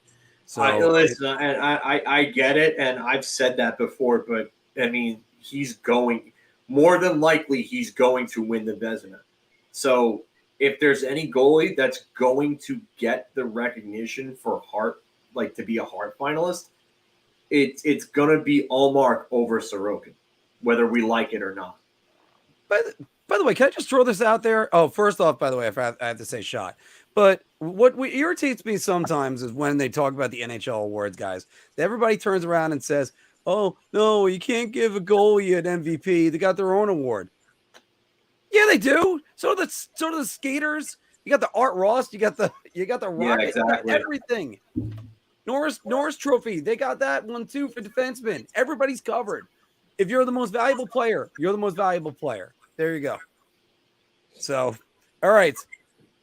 So I get it, and I've said that before, but I mean, more than likely he's going to win the Vezina. So if there's any goalie that's going to get the recognition for Hart, like to be a Hart finalist, it's going to be Ullmark over Sorokin, whether we like it or not. By the way, can I just throw this out there? Oh, first off, by the way, I have to say shot. But what irritates me sometimes is when they talk about the NHL awards, guys. Everybody turns around and says, "Oh no, you can't give a goalie an MVP. They got their own award." Yeah, they do. So do the skaters. You got the Art Ross. You got the Rocket. Exactly. You got everything. Norris Trophy. They got that one too for defensemen. Everybody's covered. If you're the most valuable player, you're the most valuable player. There you go. So, all right.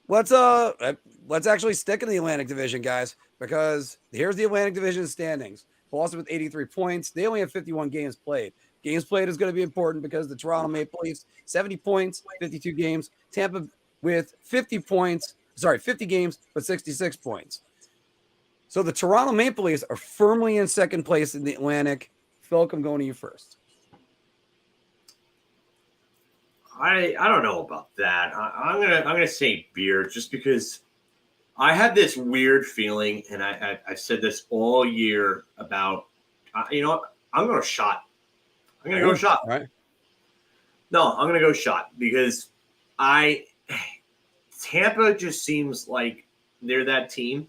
Let's actually stick in the Atlantic Division, guys, because here's the Atlantic Division standings. Boston with 83 points. They only have 51 games played. Games played is going to be important because the Toronto Maple Leafs, 70 points, 52 games. Tampa with 50 games, but 66 points. So the Toronto Maple Leafs are firmly in second place in the Atlantic. Philip, I'm going to you first. I don't know about that. I'm gonna say beer, just because I had this weird feeling, and I've said this all year about I'm going to shot. I'm going to go shot. All right. No, I'm going to go shot because Tampa just seems like they're that team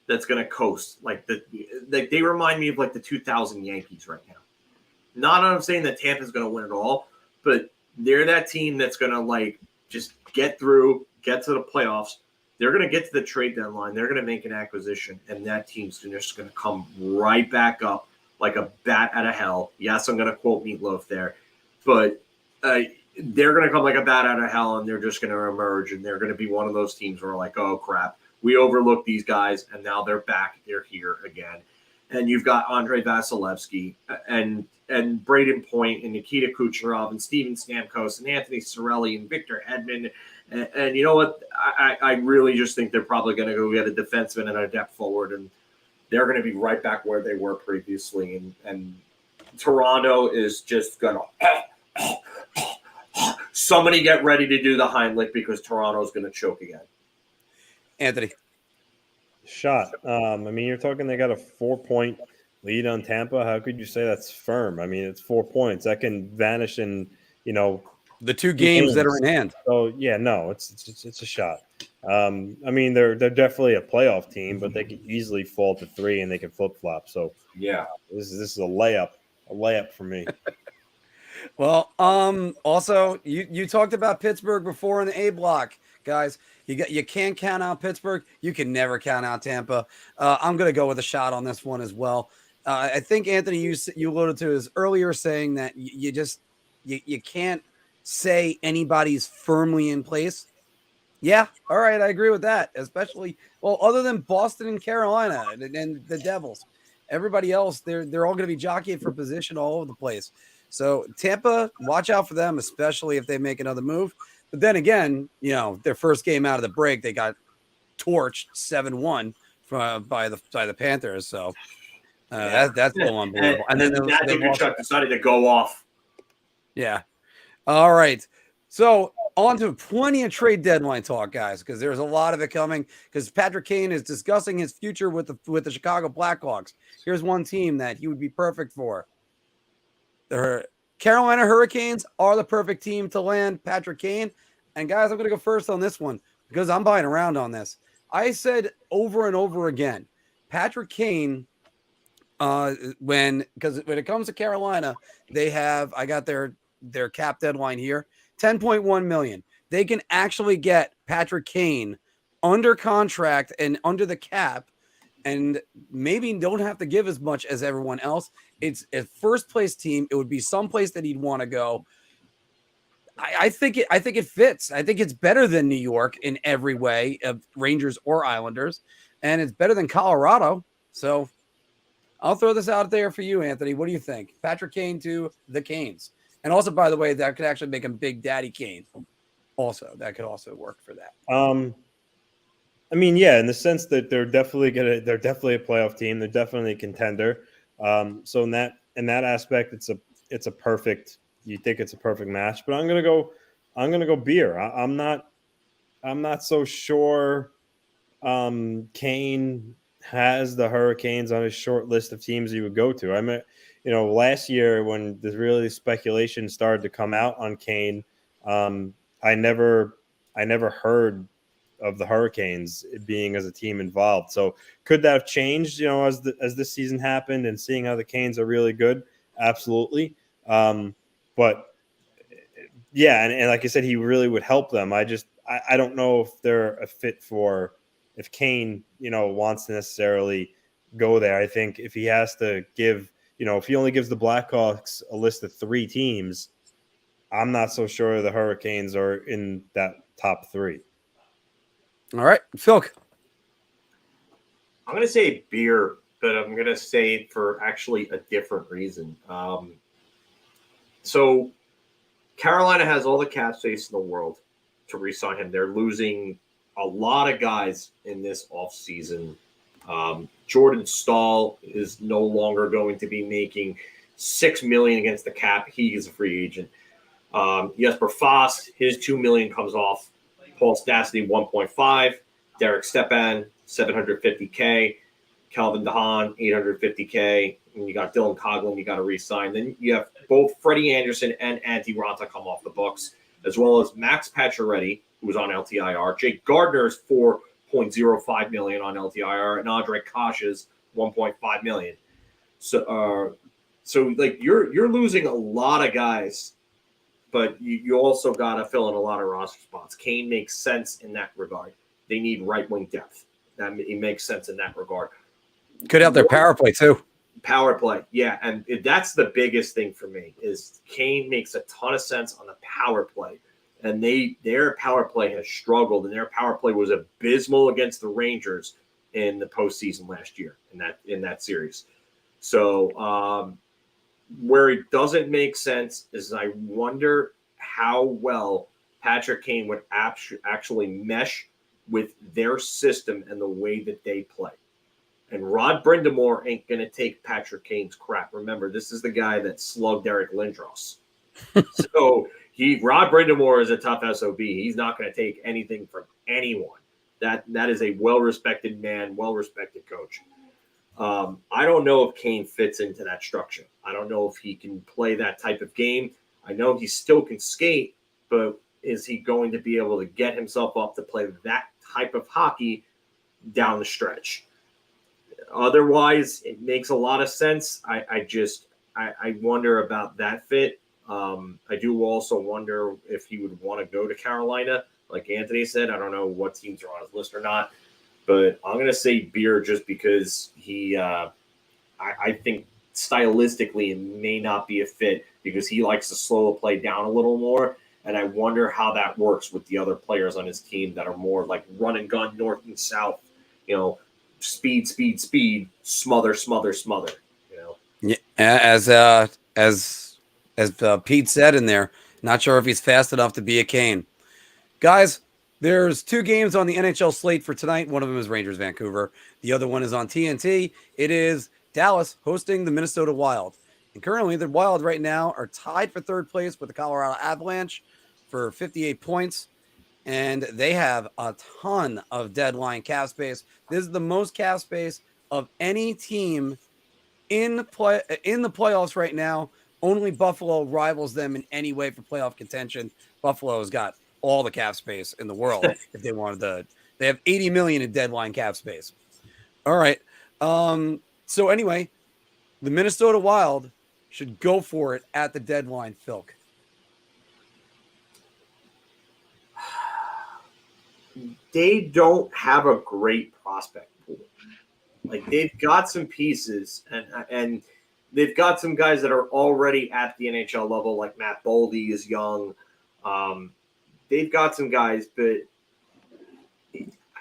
that's going to coast. Like they remind me of like the 2000 Yankees right now. Not I'm saying that Tampa's going to win it all, but they're that team that's going to like just get to the playoffs. They're going to get to the trade deadline. They're going to make an acquisition, and that team's just going to come right back up like a bat out of hell. Yes, I'm going to quote Meatloaf there, but they're going to come like a bat out of hell, and they're just going to emerge, and they're going to be one of those teams where like, oh, crap, we overlooked these guys, and now they're back. They're here again. And you've got Andrei Vasilevsky and Braden Point and Nikita Kucherov and Steven Stamkos and Anthony Cirelli and Victor Hedman. And you know what? I really just think they're probably going to go get a defenseman and a depth forward, and they're going to be right back where they were previously. And Toronto is just going to somebody get ready to do the Heimlich because Toronto's going to choke again. Anthony. Shot. I mean, you're talking they got a 4-point lead on Tampa. How could you say that's firm? I mean, it's 4 points that can vanish in, The two games that are in hand. So yeah, no, it's a shot. I mean, they're definitely a playoff team, but they could easily fall to 3 and they can flip flop. So Yeah. this is a layup for me. Well, also you talked about Pittsburgh before in the A block, guys. You can't count out Pittsburgh. You can never count out Tampa. I'm gonna go with a shot on this one as well. I think Anthony, you alluded to his earlier saying that you can't say anybody's firmly in place. Yeah, all right, I agree with that. Especially other than Boston and Carolina and the Devils, everybody else they're all going to be jockeying for position all over the place. So Tampa, watch out for them, especially if they make another move. But then again, their first game out of the break, they got torched 7-1 by the Panthers. So that's still unbelievable. And then Chuck decided to go off. Yeah. All right. So on to plenty of trade deadline talk, guys, because there's a lot of it coming. Because Patrick Kane is discussing his future with the Chicago Blackhawks. Here's one team that he would be perfect for. The Carolina Hurricanes are the perfect team to land Patrick Kane. And guys, I'm going to go first on this one because I'm buying around on this. I said over and over again, Patrick Kane, because when it comes to Carolina, I got their cap deadline here, $10.1 million. They can actually get Patrick Kane under contract and under the cap, and maybe don't have to give as much as everyone else. It's a first place team. It would be someplace that he'd want to go. I think it fits. I think it's better than New York in every way, of Rangers or Islanders, and it's better than Colorado. So I'll throw this out there for you, Anthony. What do you think? Patrick Kane to the Canes. And also, by the way, that could actually make him Big Daddy Kane. Also, that could also work for that. I mean, yeah, in the sense that they're definitely a playoff team. They're definitely a contender. So in that aspect, it's a perfect. You think it's a perfect match, but I'm gonna go beer. I'm not so sure. Kane has the Hurricanes on his short list of teams he would go to. I mean, last year when the speculation started to come out on Kane, I never heard of the Hurricanes being as a team involved. So could that have changed, as this season happened and seeing how the Canes are really good? Absolutely. But yeah, and like I said, he really would help them. I don't know if they're a fit for if Kane, wants to necessarily go there. I think if he has to give, if he only gives the Blackhawks a list of 3 teams, I'm not so sure the Hurricanes are in that top 3. All right, Phil. I'm going to say beer, but I'm going to say it for actually a different reason. So Carolina has all the cap space in the world to re-sign him. They're losing a lot of guys in this offseason. Jordan Staal is no longer going to be making $6 million against the cap. He is a free agent. Jesper Foss, his $2 million comes off. Paul Stastny, 1.5. Derek Stepan, $750K. Calvin DeHaan, $850K. And you got Dylan Coghlan, you got to re-sign. Then you have both Freddie Anderson and Antti Raanta come off the books, as well as Max Pacioretty, who was on LTIR. Jake Gardner's $4.05 million on LTIR, and Andre Kosh's $1.5 million. So like you're losing a lot of guys, but you also got to fill in a lot of roster spots. Kane makes sense in that regard. They need right wing depth. It makes sense in that regard. Could have their power play too. Power play, yeah, and that's the biggest thing for me is Kane makes a ton of sense on the power play, and their power play has struggled, and their power play was abysmal against the Rangers in the postseason last year in that series. So where it doesn't make sense is I wonder how well Patrick Kane would actually mesh with their system and the way that they play. And Rod Brind'Amour ain't going to take Patrick Kane's crap. Remember, this is the guy that slugged Eric Lindros. So Rod Brind'Amour is a tough SOB. He's not going to take anything from anyone. That is a well-respected man, well-respected coach. I don't know if Kane fits into that structure. I don't know if he can play that type of game. I know he still can skate, but is he going to be able to get himself up to play that type of hockey down the stretch? Otherwise, it makes a lot of sense. I wonder about that fit. I do also wonder if he would want to go to Carolina. Like Anthony said, I don't know what teams are on his list or not, but I'm going to say Beer just because I think stylistically it may not be a fit because he likes to slow the play down a little more. And I wonder how that works with the other players on his team that are more like run and gun north and south, speed, smother, Yeah, as Pete said in there, not sure if he's fast enough to be a Kane. Guys, there's 2 games on the NHL slate for tonight. One of them is Rangers Vancouver. The other one is on TNT. It is Dallas hosting the Minnesota Wild. And currently, the Wild right now are tied for 3rd place with the Colorado Avalanche for 58 points. And they have a ton of deadline cap space. This is the most cap space of any team in the playoffs right now. Only Buffalo rivals them in any way for playoff contention. Buffalo's got all the cap space in the world if they wanted to. They have 80 million in deadline cap space. All right. So anyway, the Minnesota Wild should go for it at the deadline, Philk. They don't have a great prospect pool. Like they've got some pieces and they've got some guys that are already at the NHL level, like Matt Boldy is young. They've got some guys, but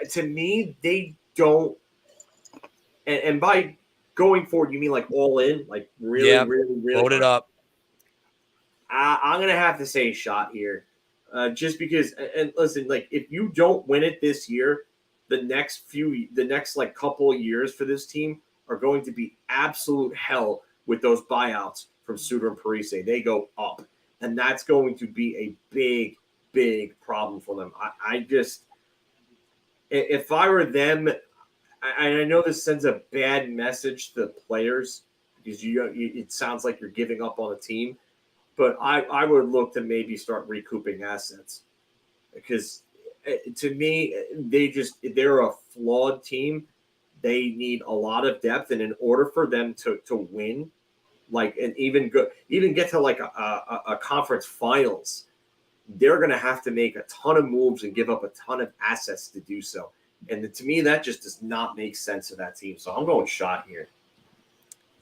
to me, they don't. And by going forward, you mean like all in, like really, really load it up. I'm gonna have to say shot here, just because. And listen, like if you don't win it this year, the next like couple of years for this team are going to be absolute hell with those buyouts from Suter and Parise. They go up, and that's going to be a big problem for them. I just, if I were them, I know this sends a bad message to the players because it sounds like you're giving up on a team, but I would look to maybe start recouping assets because to me, they're a flawed team. They need a lot of depth, and in order for them to win, like and even get to like a conference finals, they're going to have to make a ton of moves and give up a ton of assets to do so. And to me, that just does not make sense to that team. So I'm going shot here.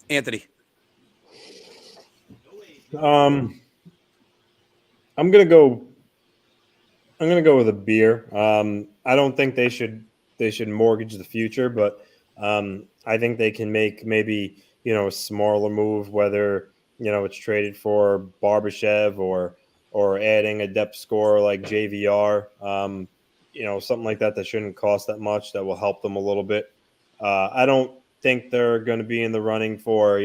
Anthony. I'm gonna go with a Beer. I don't think they should mortgage the future, but I think they can make maybe a smaller move, whether it's traded for Barbashev or adding a depth scorer like JVR. Something like that shouldn't cost that much. That will help them a little bit. I don't think they're going to be in the running for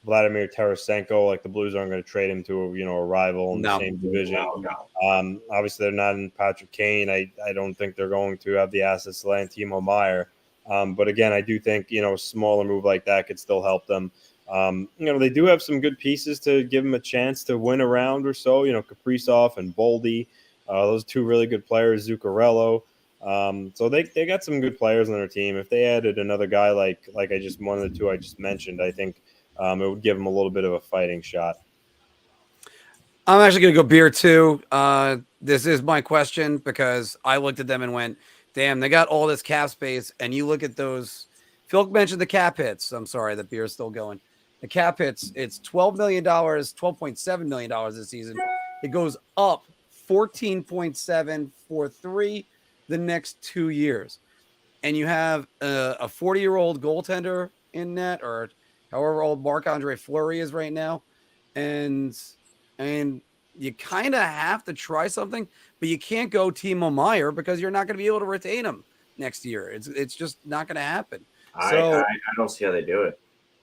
Vladimir Tarasenko. Like the Blues aren't going to trade him to a rival in the same division. No. Obviously, they're not in Patrick Kane. I don't think they're going to have the assets to land Timo Meier. But again, I do think a smaller move like that could still help them. They do have some good pieces to give them a chance to win a round or so. Kaprizov and Boldy, those 2 really good players. Zuccarello. So they got some good players on their team. If they added another guy like one of the 2 I just mentioned, I think it would give them a little bit of a fighting shot. I'm actually going to go Beer too. This is my question because I looked at them and went, damn, they got all this cap space. And you look at those. Phil mentioned the cap hits. I'm sorry, the Beer's still going. The cap hits, it's $12 million, $12.7 million this season. It goes up 14.7 for 3 the next 2 years. And you have a 40-year-old goaltender in net, or however old Marc-Andre Fleury is right now. And you kind of have to try something, but you can't go Timo Meier because you're not going to be able to retain him next year. It's just not going to happen. I don't see how they do it.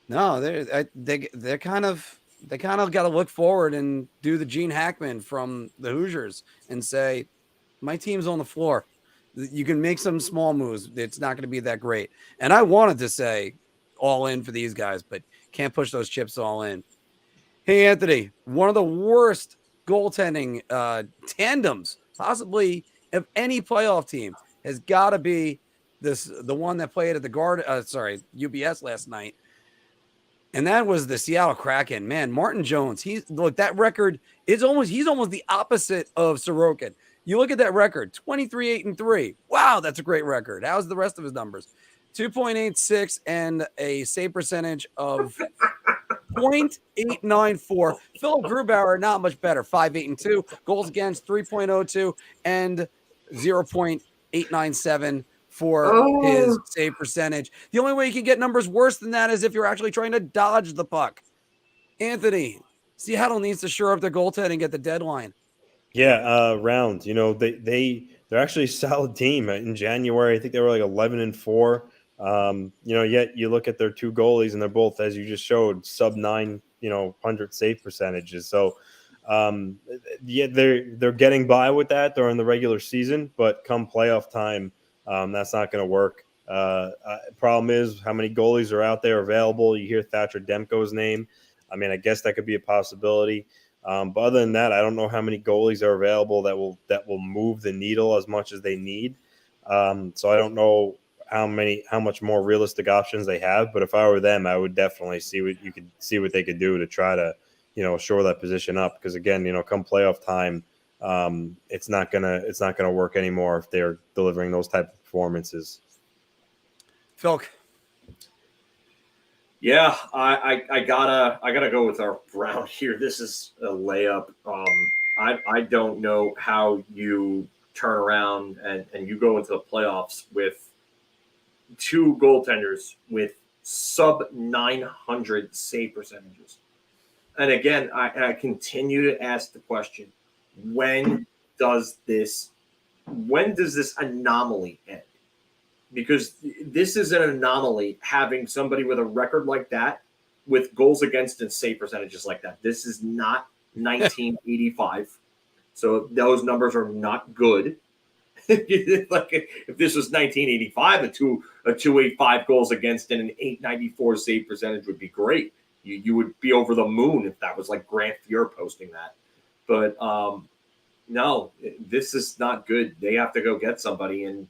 No, they kind of got to look forward and do the Gene Hackman from the Hoosiers and say, my team's on the floor. You can make some small moves. It's not going to be that great. And I wanted to say all in for these guys, but can't push those chips all in. Hey, Anthony, one of the worst goaltending tandems, possibly of any playoff team, has got to be the one that played at the UBS last night. And that was the Seattle Kraken. Man, Martin Jones. That record is he's almost the opposite of Sorokin. You look at that record, 23-8-3. Wow, that's a great record. How's the rest of his numbers? 2.86 and a save percentage of 0.894. Philip Grubauer, not much better, 5-8-2. Goals against 3.02 and 0.897 for his save percentage. The only way you can get numbers worse than that is if you're actually trying to dodge the puck. Anthony, Seattle needs to shore up their goaltending at the deadline. Yeah, round. They're actually a solid team. In January, I think they were like 11-4. Yet you look at their two goalies and they're both, as you just showed, sub 900 save percentages. So they're getting by with that during the regular season, but come playoff time, that's not going to work. Problem is how many goalies are out there available. You hear Thatcher Demko's name. I mean, I guess that could be a possibility. But other than that, I don't know how many goalies are available that will move the needle as much as they need. So I don't know how much more realistic options they have. But if I were them, I would definitely see what they could do to try to, shore that position up. Because again, come playoff time, it's not gonna work anymore if they're delivering those type of performances. Phil. Yeah, I gotta go with our round here. This is a layup. I don't know how you turn around and you go into the playoffs with two goaltenders with sub 900 save percentages. And again, I continue to ask the question: when does this anomaly end? Because this is an anomaly, having somebody with a record like that, with goals against and save percentages like that. This is not 1985, so those numbers are not good. Like if this was 1985, a 285 goals against and an 894 save percentage would be great. You would be over the moon if that was like Grant Fuhr posting that. But no, this is not good. They have to go get somebody. And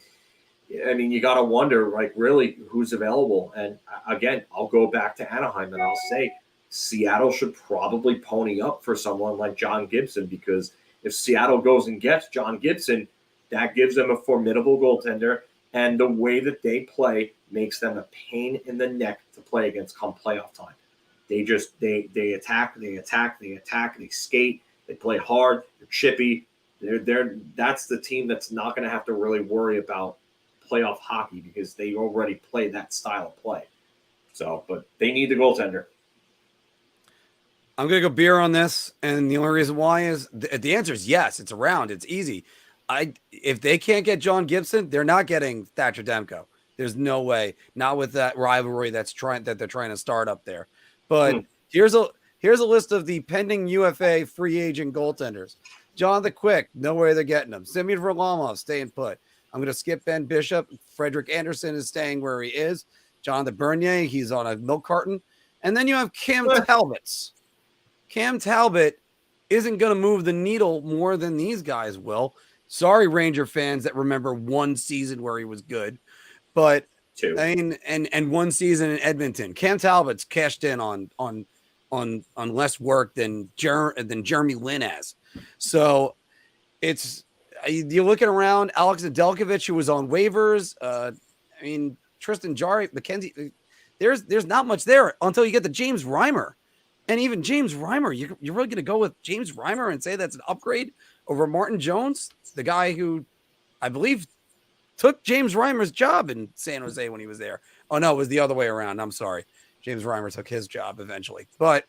I mean, you got to wonder, like, really, who's available? And again, I'll go back to Anaheim and I'll say Seattle should probably pony up for someone like John Gibson, because if Seattle goes and gets John Gibson, that gives them a formidable goaltender. And the way that they play makes them a pain in the neck to play against come playoff time. They attack, they skate, they play hard, they're chippy. That's the team that's not going to have to really worry about playoff hockey, because they already play that style of play. So, but they need the goaltender. I'm going to go beer on this. And the only reason why is the answer is yes. It's around. It's easy. If they can't get John Gibson, they're not getting Thatcher Demko. There's no way. Not with that rivalry that they're trying to start up there. But here's a list of the pending UFA free agent goaltenders. John the Quick, no way they're getting him. Semyon Varlamov, staying put. I'm going to skip Ben Bishop. Frederick Anderson is staying where he is. Jonathan Bernier, he's on a milk carton. And then you have Cam Talbot. Cam Talbot isn't going to move the needle more than these guys will. Sorry, Ranger fans that remember one season where he was good. But two. I mean, and one season in Edmonton. Cam Talbot's cashed in on less work than Jeremy Lin has. So you're looking around. Alex Nedeljkovic, who was on waivers. I mean, Tristan Jarry, McKenzie. There's not much there until you get the James Reimer. And even James Reimer, you're really going to go with James Reimer and say that's an upgrade over Martin Jones, the guy who I believe took James Reimer's job in San Jose when he was there. Oh, no, it was the other way around. I'm sorry. James Reimer took his job eventually. But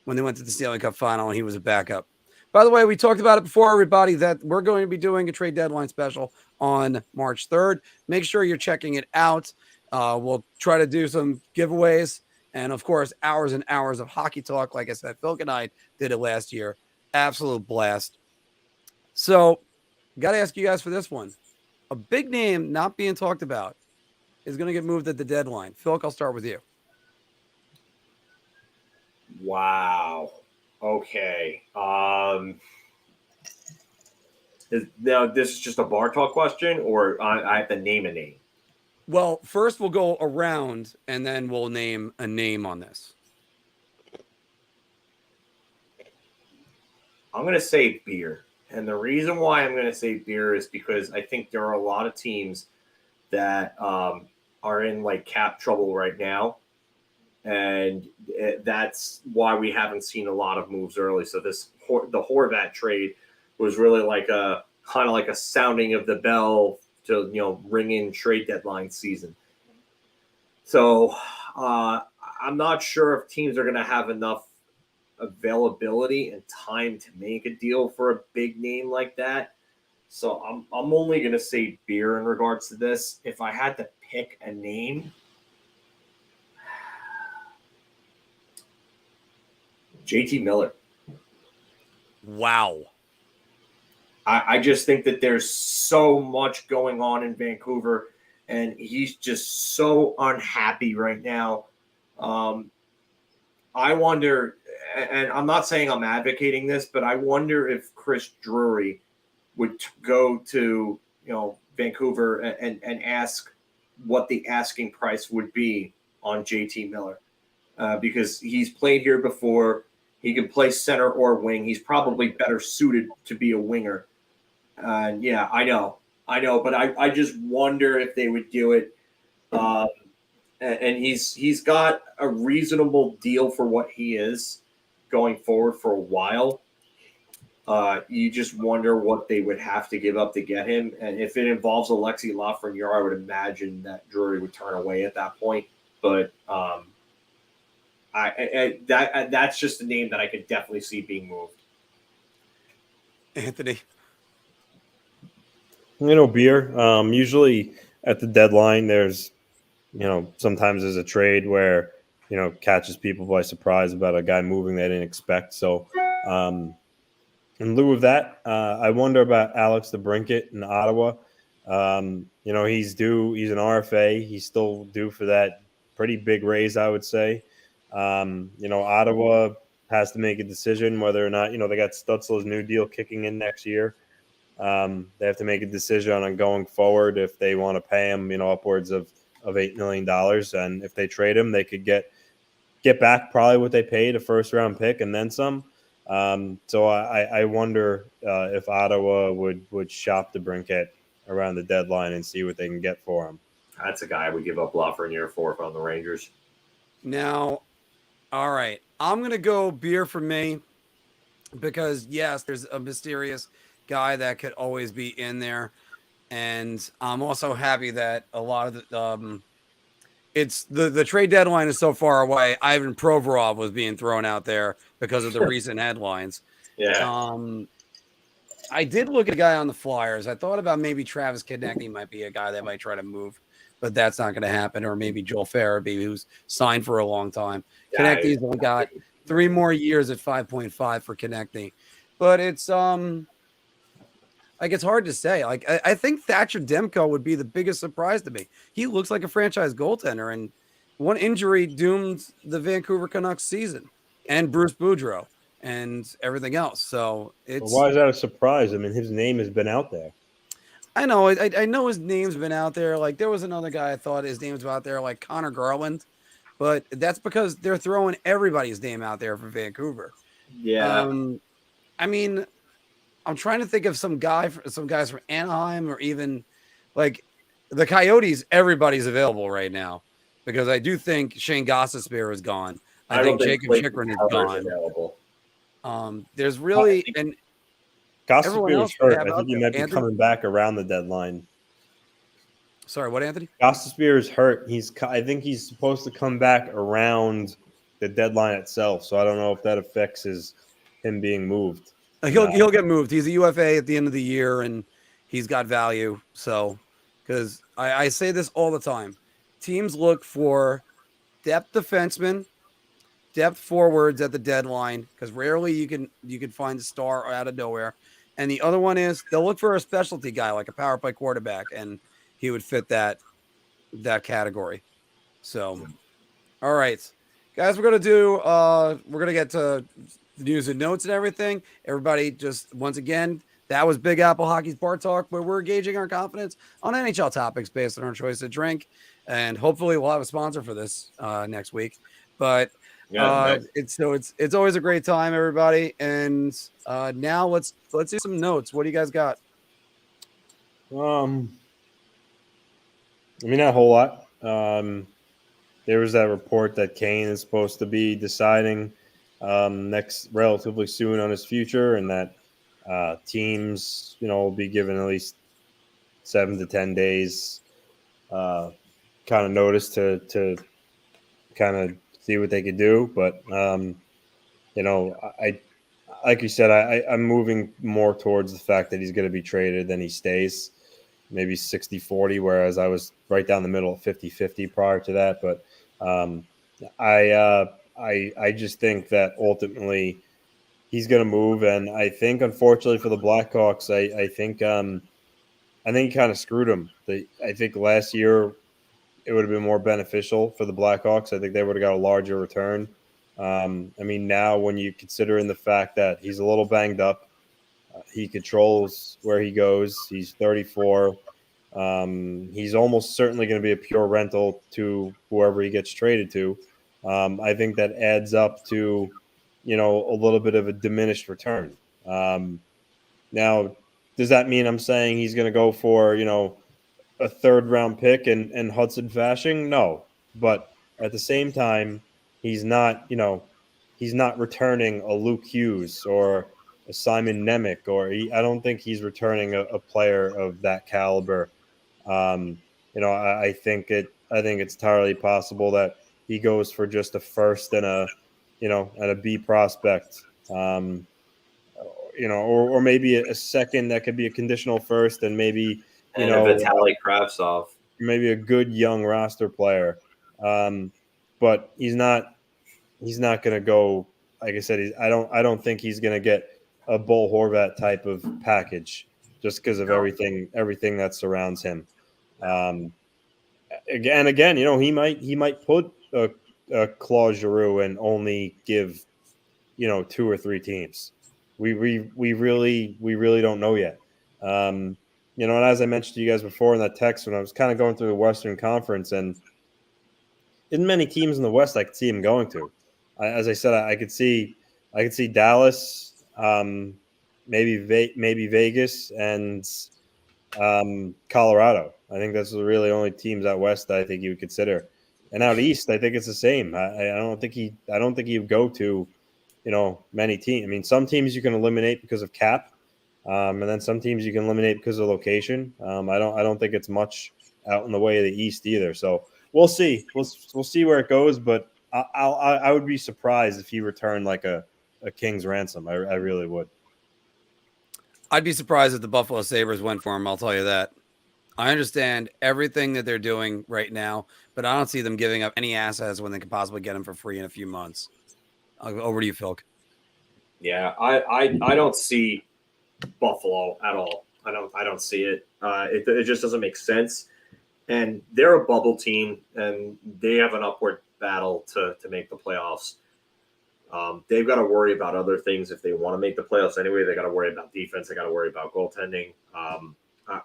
when they went to the Stanley Cup final, he was a backup. By the way, we talked about it before, everybody, that we're going to be doing a trade deadline special on March 3rd. Make sure you're checking it out. We'll try to do some giveaways. And, of course, hours and hours of hockey talk. Like I said, Phil and I did it last year. Absolute blast. So, got to ask you guys for this one. a big name not being talked about is going to get moved at the deadline. Phil, I'll start with you. Wow. Okay. This is just a bar talk question, or I have to name a name? Well, first we'll go around, and then we'll name a name on this. I'm going to say beer. And the reason why I'm going to say beer is because I think there are a lot of teams that are in like cap trouble right now. And that's why we haven't seen a lot of moves early. So the Horvat trade was really like a kind of like a sounding of the bell to, ring in trade deadline season. So I'm not sure if teams are going to have enough availability and time to make a deal for a big name like that. So I'm only going to say beer in regards to this. If I had to pick a name, JT Miller. Wow. I just think that there's so much going on in Vancouver, and he's just so unhappy right now. I wonder, and I'm not saying I'm advocating this, but I wonder if Chris Drury would go to Vancouver and ask what the asking price would be on JT Miller, because he's played here before. He can play center or wing. He's probably better suited to be a winger. Yeah, I know, but I just wonder if they would do it. And he's got a reasonable deal for what he is going forward for a while. You just wonder what they would have to give up to get him. And if it involves Alexis Lafreniere, I would imagine that Drury would turn away at that point. But that's just a name that I could definitely see being moved. Anthony. Beer. Usually at the deadline, there's, sometimes there's a trade where, catches people by surprise about a guy moving they didn't expect. So, in lieu of that, I wonder about Alex DeBrincat in Ottawa. He's due. He's an RFA. He's still due for that pretty big raise, I would say. Ottawa has to make a decision whether or not, they got Stützle's new deal kicking in next year. They have to make a decision on going forward if they want to pay him, upwards of $8 million. And if they trade him, they could get back probably what they paid, a first-round pick, and then some. So I wonder if Ottawa would shop DeBrincat around the deadline and see what they can get for him. That's a guy I would give up Lafreniere for if I'm the Rangers. Now, all right, I'm going to go beer for me because, yes, there's a mysterious guy that could always be in there. And I'm also happy that a lot of the it's the trade deadline is so far away. Ivan Provorov was being thrown out there because of the recent headlines. Yeah. I did look at a guy on the Flyers. I thought about maybe Travis Konecny might be a guy that might try to move, but that's not going to happen. Or maybe Joel Farabee, who's signed for a long time. Yeah, Konechny's only got 3 more years at 5.5 for Konecny. But it's it's hard to say. I think Thatcher Demko would be the biggest surprise to me. He looks like a franchise goaltender, and one injury doomed the Vancouver Canucks season, and Bruce Boudreau, and everything else. So it's why is that a surprise? I mean, his name has been out there. I know. I know his name's been out there. Like there was another guy I thought his name was out there, like Connor Garland, but that's because they're throwing everybody's name out there for Vancouver. Yeah. I mean, I'm trying to think of some guys from Anaheim or even like the Coyotes. Everybody's available right now because I do think Shane Gostisbehere is gone. I think Jacob Chikrin is gone. Available. There's really and Gostisbehere is hurt. I think he might be coming back around the deadline. Sorry, what, Anthony? Gostisbehere is hurt. I think he's supposed to come back around the deadline itself. So I don't know if that affects him being moved. He'll get moved. He's a UFA at the end of the year, and he's got value. So, because I say this all the time, teams look for depth defensemen, depth forwards at the deadline, because rarely you can find a star out of nowhere, And the other one is they'll look for a specialty guy like a power play quarterback, and he would fit that category. So, all right, guys, we're gonna get to the news and notes and everything. Everybody, just once again, that was Big Apple Hockey's Bar Talk, where we're gauging our confidence on NHL topics based on our choice of drink, and hopefully we'll have a sponsor for this next week. But it's always a great time, everybody. And now let's do some notes. What do you guys got? I mean, not a whole lot. There was that report that Kane is supposed to be deciding next relatively soon on his future, and that teams, will be given at least 7 to 10 days kind of notice to kind of see what they could do. But I like you said, I'm moving more towards the fact that he's going to be traded than he stays. Maybe 60-40, whereas I was right down the middle of 50-50 prior to that. But I just think that ultimately he's going to move, and I think unfortunately for the Blackhawks, I think he kind of screwed him. I think last year it would have been more beneficial for the Blackhawks. I think they would have got a larger return. Now when you consider in the fact that he's a little banged up, he controls where he goes. He's 34. He's almost certainly going to be a pure rental to whoever he gets traded to. I think that adds up to, a little bit of a diminished return. Now, does that mean I'm saying he's going to go for, a third-round pick and Hudson Fasching? No. But at the same time, he's not returning a Luke Hughes or a Simon Nemec, I don't think he's returning a player of that caliber. I think it's entirely possible that he goes for just a first and a B prospect, or maybe a second that could be a conditional first, and maybe Vitaly Kravtsov, maybe a good young roster player. But he's not going to go. Like I said, I don't think he's going to get a Bo Horvat type of package just because of everything that surrounds him. Again, he might put a Claude Giroux and only give 2 or 3 teams. We really don't know yet. And as I mentioned to you guys before in that text, when I was kind of going through the Western Conference, and in many teams in the West I could see him going to. As I said, I could see Dallas. Maybe Vegas and Colorado. I think that's the really only teams out west that I think you would consider. And out east, I think it's the same. I don't think he would go to, many teams. Some teams you can eliminate because of cap, and then some teams you can eliminate because of location. I don't think it's much out in the way of the east either. So we'll see. We'll see where it goes. But I would be surprised if he returned like a king's ransom. I really would. I'd be surprised if the Buffalo Sabres went for him. I'll tell you that. I understand everything that they're doing right now, but I don't see them giving up any assets when they could possibly get him for free in a few months. Over to you, Phil. Yeah, I don't see Buffalo at all. I don't see it. It just doesn't make sense. And they're a bubble team, and they have an upward battle to make the playoffs. They've got to worry about other things if they want to make the playoffs anyway. They got to worry about defense. They got to worry about goaltending.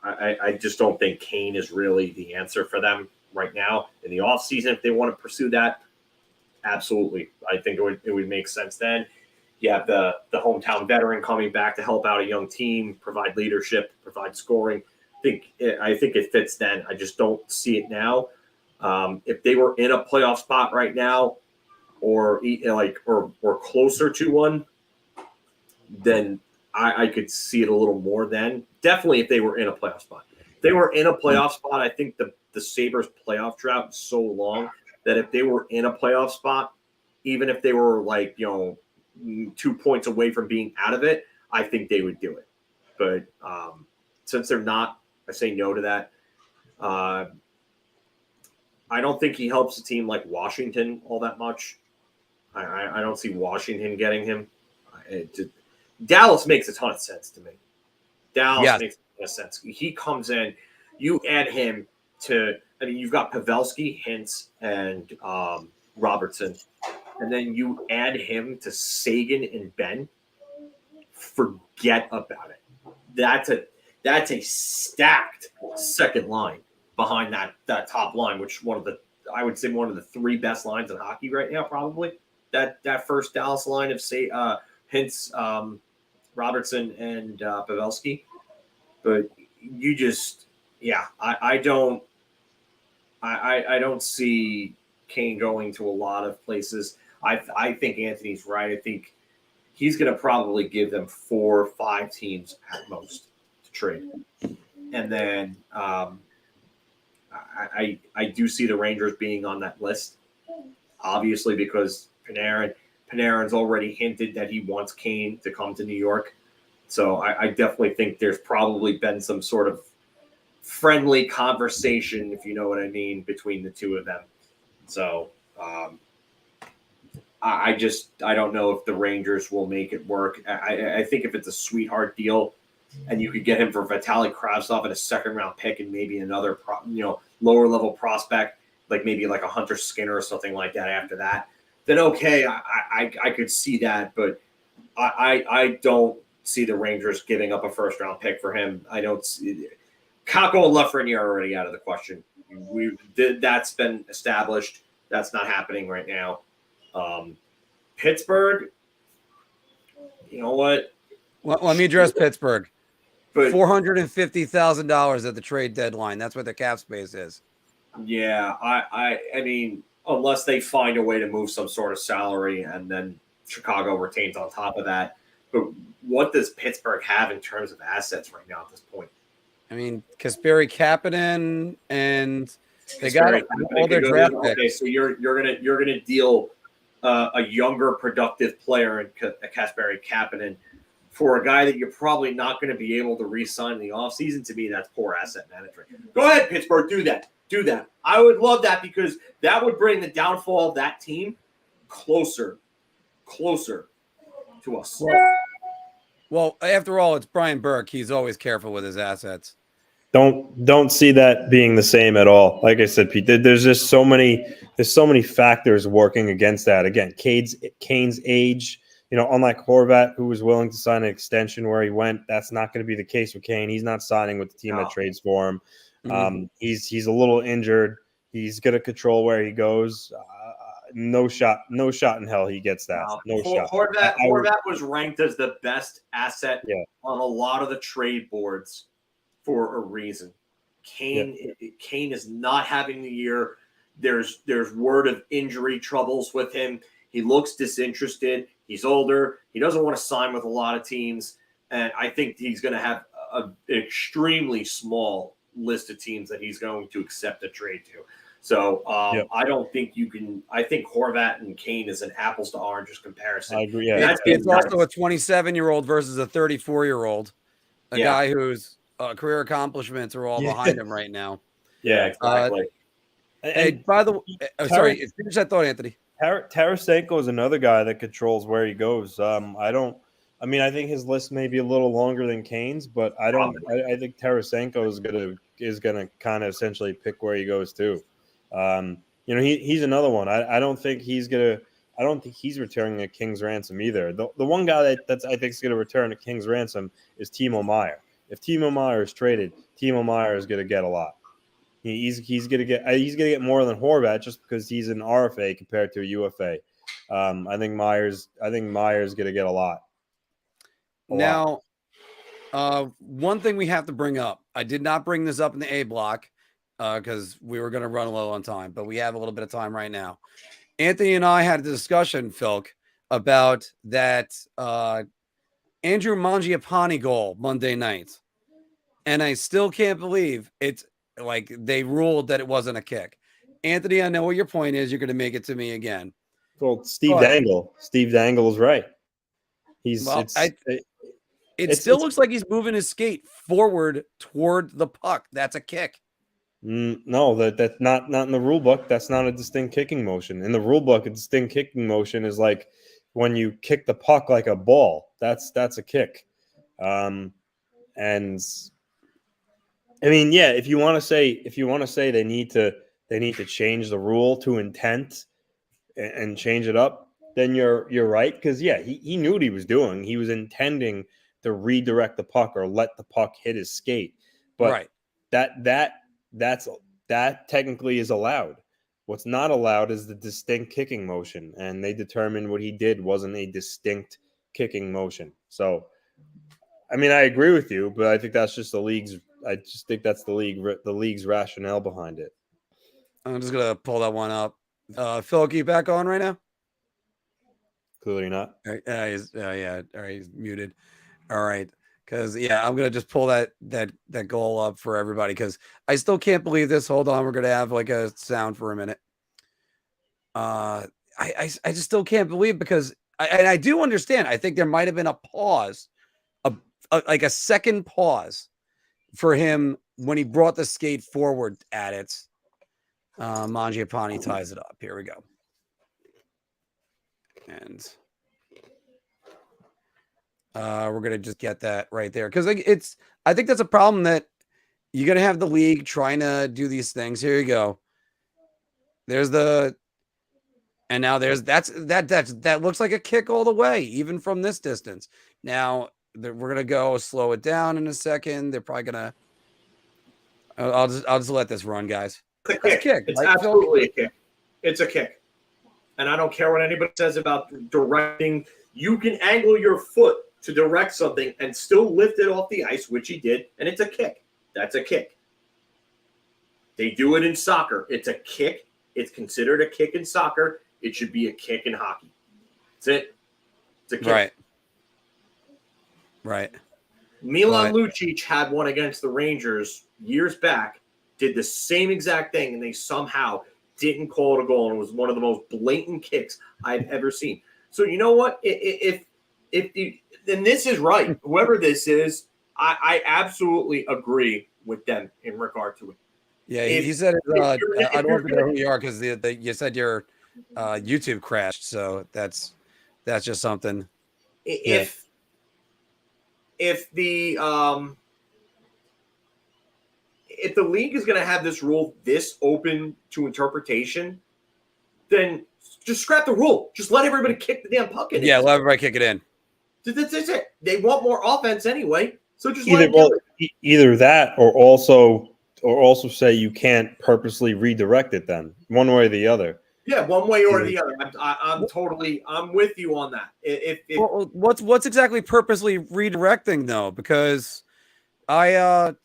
I just don't think Kane is really the answer for them right now in the offseason. If they want to pursue that, absolutely. I think it would make sense then. You have the hometown veteran coming back to help out a young team, provide leadership, provide scoring. I think it fits then. I just don't see it now. If they were in a playoff spot right now, or closer to one, then I could see it a little more then. Definitely if they were in a playoff spot. If they were in a playoff spot, I think the Sabres playoff drought is so long that if they were in a playoff spot, even if they were 2 points away from being out of it, I think they would do it. But since they're not, I say no to that. I don't think he helps a team like Washington all that much. I don't see Washington getting him. Dallas makes a ton of sense to me. Dallas Yes. makes no sense. He comes in, you add him to. I mean, you've got Pavelski, Hintz, and Robertson, and then you add him to Sagan and Ben. Forget about it. That's a stacked second line behind that top line, which I would say one of the three best lines in hockey right now, probably. That first Dallas line of Hintz, Robertson, and Pavelski. But you just, I don't see Kane going to a lot of places. I think Anthony's right. I think he's going to probably give them 4 or 5 teams at most to trade. And then I do see the Rangers being on that list, obviously, because Panarin's already hinted that he wants Kane to come to New York. So I definitely think there's probably been some sort of friendly conversation, if you know what I mean, between the two of them. So I don't know if the Rangers will make it work. I think if it's a sweetheart deal and you could get him for Vitaly Kravtsov at a second-round pick and maybe another lower-level prospect, like maybe like a Hunter Skinner or something like that after that, then okay, I could see that. But I don't see the Rangers giving up a first-round pick for him. I don't see Kako and Lafreniere are already out of the question. That's been established. That's not happening right now. Pittsburgh, you know what? Well, let me address Pittsburgh. But $450,000 at the trade deadline. That's what the cap space is. yeah, I mean, unless they find a way to move some sort of salary and then Chicago retains on top of that. But what does Pittsburgh have in terms of assets right now at this point? I mean, Kasperi Kapanen, and they got all their draft picks. Okay, so you're gonna deal a younger, productive player in Kasperi Kapanen for a guy that you're probably not going to be able to re-sign in the offseason. To me, that's poor asset management. Go ahead, Pittsburgh, do that. I would love that because that would bring the downfall of that team closer to us. Well, after all, it's Brian Burke. He's always careful with his assets. Don't see that being the same at all. Like I said, Pete, there's just so many factors working against that. Again, Kane's age, unlike Horvat, who was willing to sign an extension where he went, that's not going to be the case with Kane. He's not signing with the team that trades for him. Mm-hmm. He's a little injured. He's going to control where he goes. No shot in hell he gets that. No shot. Horvat was ranked as the best asset on a lot of the trade boards for a reason. Kane is not having the year. There's word of injury troubles with him. He looks disinterested. He's older. He doesn't want to sign with a lot of teams. And I think he's going to have an extremely small list of teams that he's going to accept a trade to. So I don't think you can. I think Horvat and Kane is an apples to oranges comparison. I agree. Yeah. It's also a 27-year-old versus a 34-year-old, a guy whose career accomplishments are all behind him right now. Yeah, exactly. Hey, by the way, sorry, finish that thought, Anthony. Tarasenko is another guy that controls where he goes. I think his list may be a little longer than Kane's, but I think Tarasenko is gonna kind of essentially pick where he goes too. He's another one. I don't think he's returning a king's ransom either. The one guy that's I think is gonna return a king's ransom is Timo Meier. If Timo Meier is traded, Timo Meier is gonna get a lot. He's gonna get more than Horvat just because he's an RFA compared to a UFA. I think Meier's gonna get a lot. Now, one thing we have to bring up. I did not bring this up in the A block because we were going to run low on time, but we have a little bit of time right now. Anthony and I had a discussion, Philk, about that Andrew Mangiapane goal Monday night, and I still can't believe it's like they ruled that it wasn't a kick. Anthony, I know what your point is. You're going to make it to me again. Well, Steve Dangle is right. It still looks like he's moving his skate forward toward the puck. That's a kick. No, that's not in the rule book. That's not a distinct kicking motion. In the rule book, a distinct kicking motion is like when you kick the puck like a ball. That's a kick. And I mean, yeah, if you want to say they need to change the rule to intent and change it up, then you're right. Because yeah, he knew what he was doing. He was intending to redirect the puck or let the puck hit his skate. But Right. that technically is allowed. What's not allowed is the distinct kicking motion, and they determined what he did wasn't a distinct kicking motion. So, I mean, I agree with you, but I think that's just the league's. I just think that's the league's rationale behind it. I'm just gonna pull that one up. Phil, you back on right now? Clearly not. He's yeah. All right, he's muted. All right, because yeah, I'm gonna just pull that goal up for everybody because I still can't believe this. Hold on, we're gonna have like a sound for a minute. I just still can't believe because I do understand. I think there might have been a pause, like a second pause for him when he brought the skate forward at it. Mangiapane ties it up. Here we go. And we're going to just get that right there. Because I think that's a problem that you're going to have the league trying to do these things. Here you go. There's and now that looks like a kick all the way, even from this distance. Now we're going to go slow it down in a second. They're probably going to, I'll just let this run, guys. It's a kick. It's right, absolutely a kick. It's a kick. And I don't care what anybody says about directing. You can angle your foot to direct something and still lift it off the ice, which he did, and it's a kick. That's a kick. They do it in soccer. It's a kick. It's considered a kick in soccer. It should be a kick in hockey. That's it. It's a kick. Right. Milan Lucic had one against the Rangers years back, did the same exact thing, and they somehow didn't call it a goal, and it was one of the most blatant kicks I've ever seen. So you know what? If then this is right. Whoever this is, I absolutely agree with them in regard to it. Yeah, he said I don't know who you are because you said your YouTube crashed, so that's just something. If the league is going to have this rule this open to interpretation, then just scrap the rule. Just let everybody kick the damn puck in. Yeah, let everybody kick it in. That's it. They want more offense anyway, so just either that or also say you can't purposely redirect it. Then one way or the other. Yeah, one way or the other. I'm with you on that. What's exactly purposely redirecting though? Because there's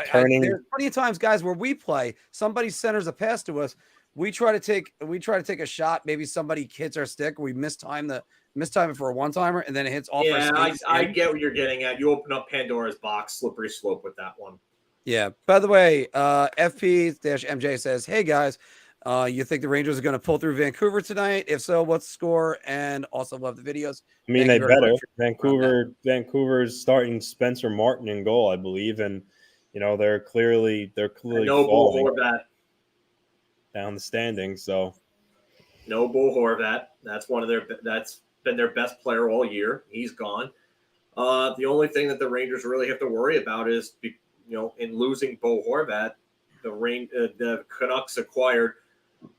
plenty of times, guys, where we play, somebody centers a pass to us. We try to take a shot. Maybe somebody hits our stick. We mistime it for a one-timer, and then it hits off our skate. I get what you're getting at. You open up Pandora's box, slippery slope with that one. Yeah. By the way, FP-MJ says, "Hey guys, you think the Rangers are going to pull through Vancouver tonight? If so, what's the score? And also love the videos." I mean, they better. Vancouver's starting Spencer Martin in goal, I believe, and they're clearly falling down the standings. So no Bo Horvat. That's been their best player all year. He's gone. The only thing that the Rangers really have to worry about is, in losing Bo Horvat, the Canucks acquired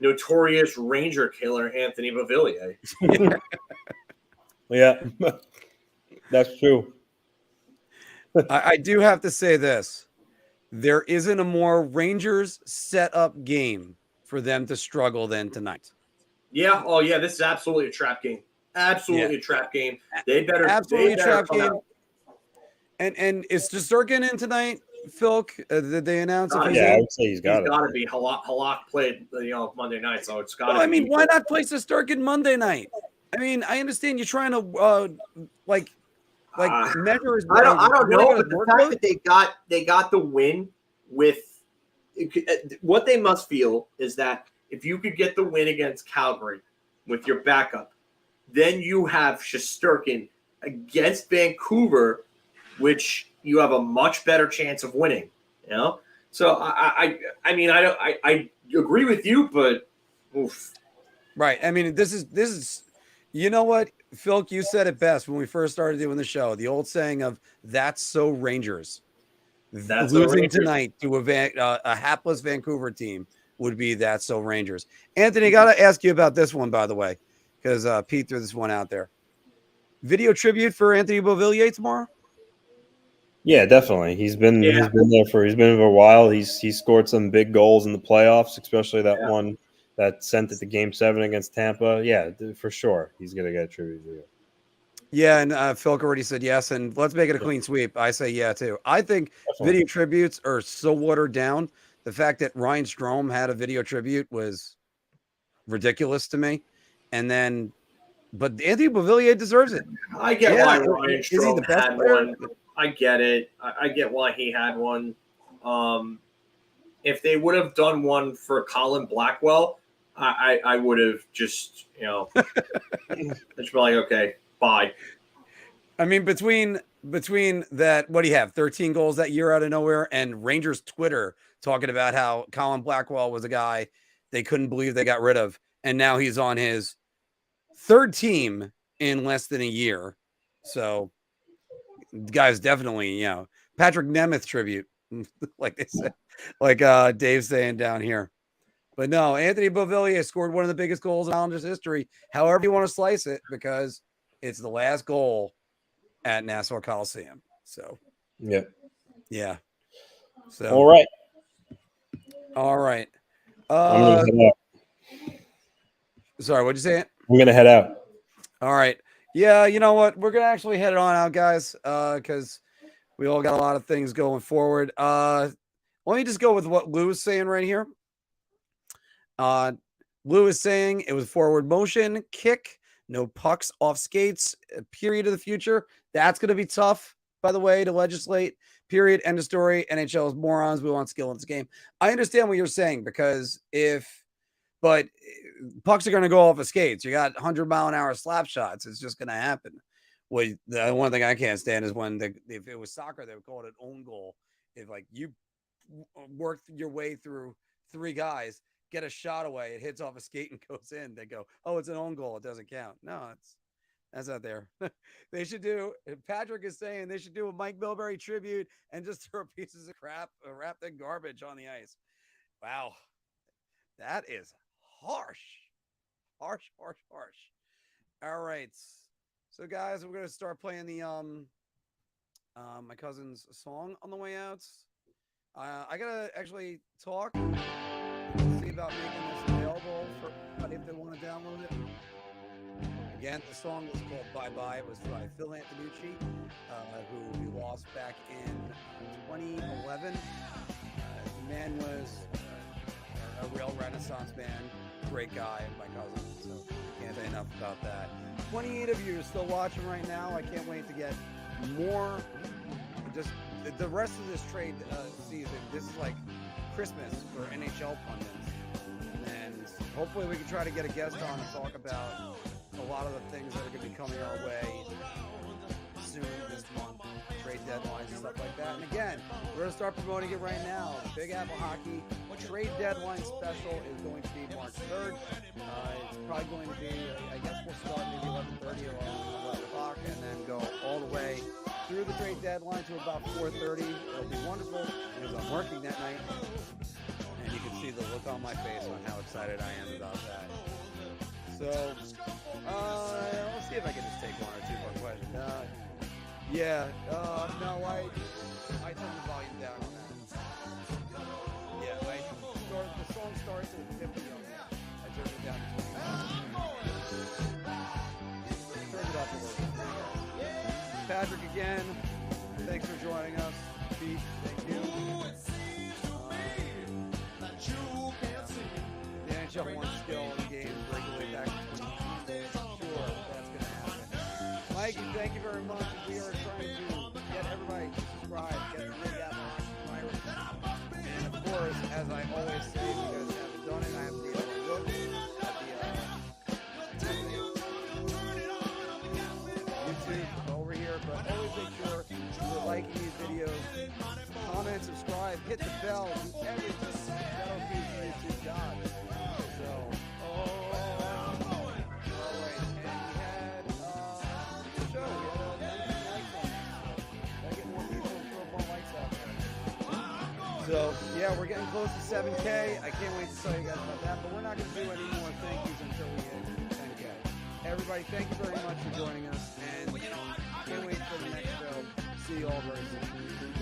notorious Ranger killer Anthony Beauvillier. Yeah, that's true. I do have to say this. There isn't a more Rangers set-up game for them to struggle than tonight. Yeah. Oh, yeah. This is absolutely a trap game. Absolutely a trap game. They better trap game. And is Shesterkin in tonight, Phil? Did they announce? I would say he's got to be. Halak played Monday night, so it's got to. I mean, why not play Shesterkin Monday night? I mean, I understand you're trying to measure his. I don't know, but the fact that they got the win with what they must feel is that if you could get the win against Calgary with your backup, then you have Shesterkin against Vancouver, which you have a much better chance of winning. So I agree with you, but oof. Right. I mean, this is you know what? Phil, you said it best when we first started doing the show. The old saying of "That's so Rangers." That's so Losing Rangers. tonight to a hapless Vancouver team would be "That's so Rangers." Anthony, got to ask you about this one, by the way, because Pete threw this one out there. Video tribute for Anthony Beauvillier tomorrow. Yeah, definitely. He's been there for a while. He's scored some big goals in the playoffs, especially that one that sent it to Game 7 against Tampa. Yeah, for sure, he's gonna get a tribute video. Yeah, and Phil already said yes, and let's make it a clean sweep. I say yeah too. I think video tributes are so watered down. The fact that Ryan Strome had a video tribute was ridiculous to me. And then, but Anthony Beauvillier deserves it. I get why Ryan Strome had one. I get it. I get why he had one. If they would have done one for Colin Blackwell, I would have just, it's like, okay, bye. I mean, between that, what do you have? 13 goals that year out of nowhere, and Rangers Twitter talking about how Colin Blackwell was a guy they couldn't believe they got rid of, and now he's on his third team in less than a year. So, guys, definitely, Patrick Nemeth tribute, like they said, like Dave's saying down here. But no, Anthony Beauvillier scored one of the biggest goals in Islanders history, however you want to slice it, because it's the last goal at Nassau Coliseum. So, yeah. So, all right. I'm gonna head out. Sorry, what'd you say? I'm gonna head out. All right. Yeah, you know what? We're gonna actually head it on out, guys, because we all got a lot of things going forward. Let me just go with what Lou is saying right here. Lou is saying it was forward motion, kick, no pucks off skates, period of the future. That's going to be tough, by the way, to legislate. Period. End of story. NHL is morons. We want skill in this game. I understand what you're saying, because but pucks are going to go off of skates. You got 100-mile-an-hour slap shots. It's just going to happen. Well, the one thing I can't stand is when if it was soccer, they would call it an own goal. If like you work your way through three guys, get a shot away, it hits off a skate and goes in, they go, oh, it's an own goal, it doesn't count. No, that's not there. They should do, Patrick is saying they should do a Mike Milbury tribute and just throw pieces of crap wrapped in garbage on the ice. Wow, that is harsh. All right, so guys, we're gonna start playing the my cousin's song on the way out. I gotta actually talk, see about making this available for everybody if they want to download it. Again, the song was called Bye Bye. It was by Phil Antonucci, who we lost back in 2011. The man was a real Renaissance man, great guy, my cousin. So can't say enough about that. 28 of you are still watching right now. I can't wait to get more. Just the rest of this trade season, this is like Christmas for NHL pundits, and hopefully we can try to get a guest on and talk about a lot of the things that are going to be coming our way soon this month, trade deadlines and stuff like that. And again, we're going to start promoting it right now. The Big Apple Hockey trade deadline special is going to be March 3rd. It's probably going to be, I guess we'll start maybe 11:30 or 11 o'clock and then go all the way through the trade deadline to about 4:30. It'll be wonderful because I'm working that night. And you can see the look on my face on how excited I am about that. So, let's see if I can just take one or two more questions. No, I turned the volume down on that. Yeah, the song starts at 50 on that. I turned it down to 20. Turn it up a little bit. Patrick again, thanks for joining us. Pete, thank you. The NHL wants skill in the game, break away back to 20. Sure, that's going to happen. Mikey, thank you very much. We are trying to get everybody to subscribe, get the Big Apple Hockey Pirates. And of course, as I always say, if you guys haven't done it, I have to be able to look at the YouTube over here, but always make sure you're liking these videos, comment, subscribe, hit the bell, do everything that'll do YouTube jobs. So, all right, and we had So, yeah, we're getting close to 7K. I can't wait to tell you guys about that, but we're not going to do any more thank yous until we hit 10K. Everybody, thank you very much for joining us, and can't wait for the next show. See you all very soon.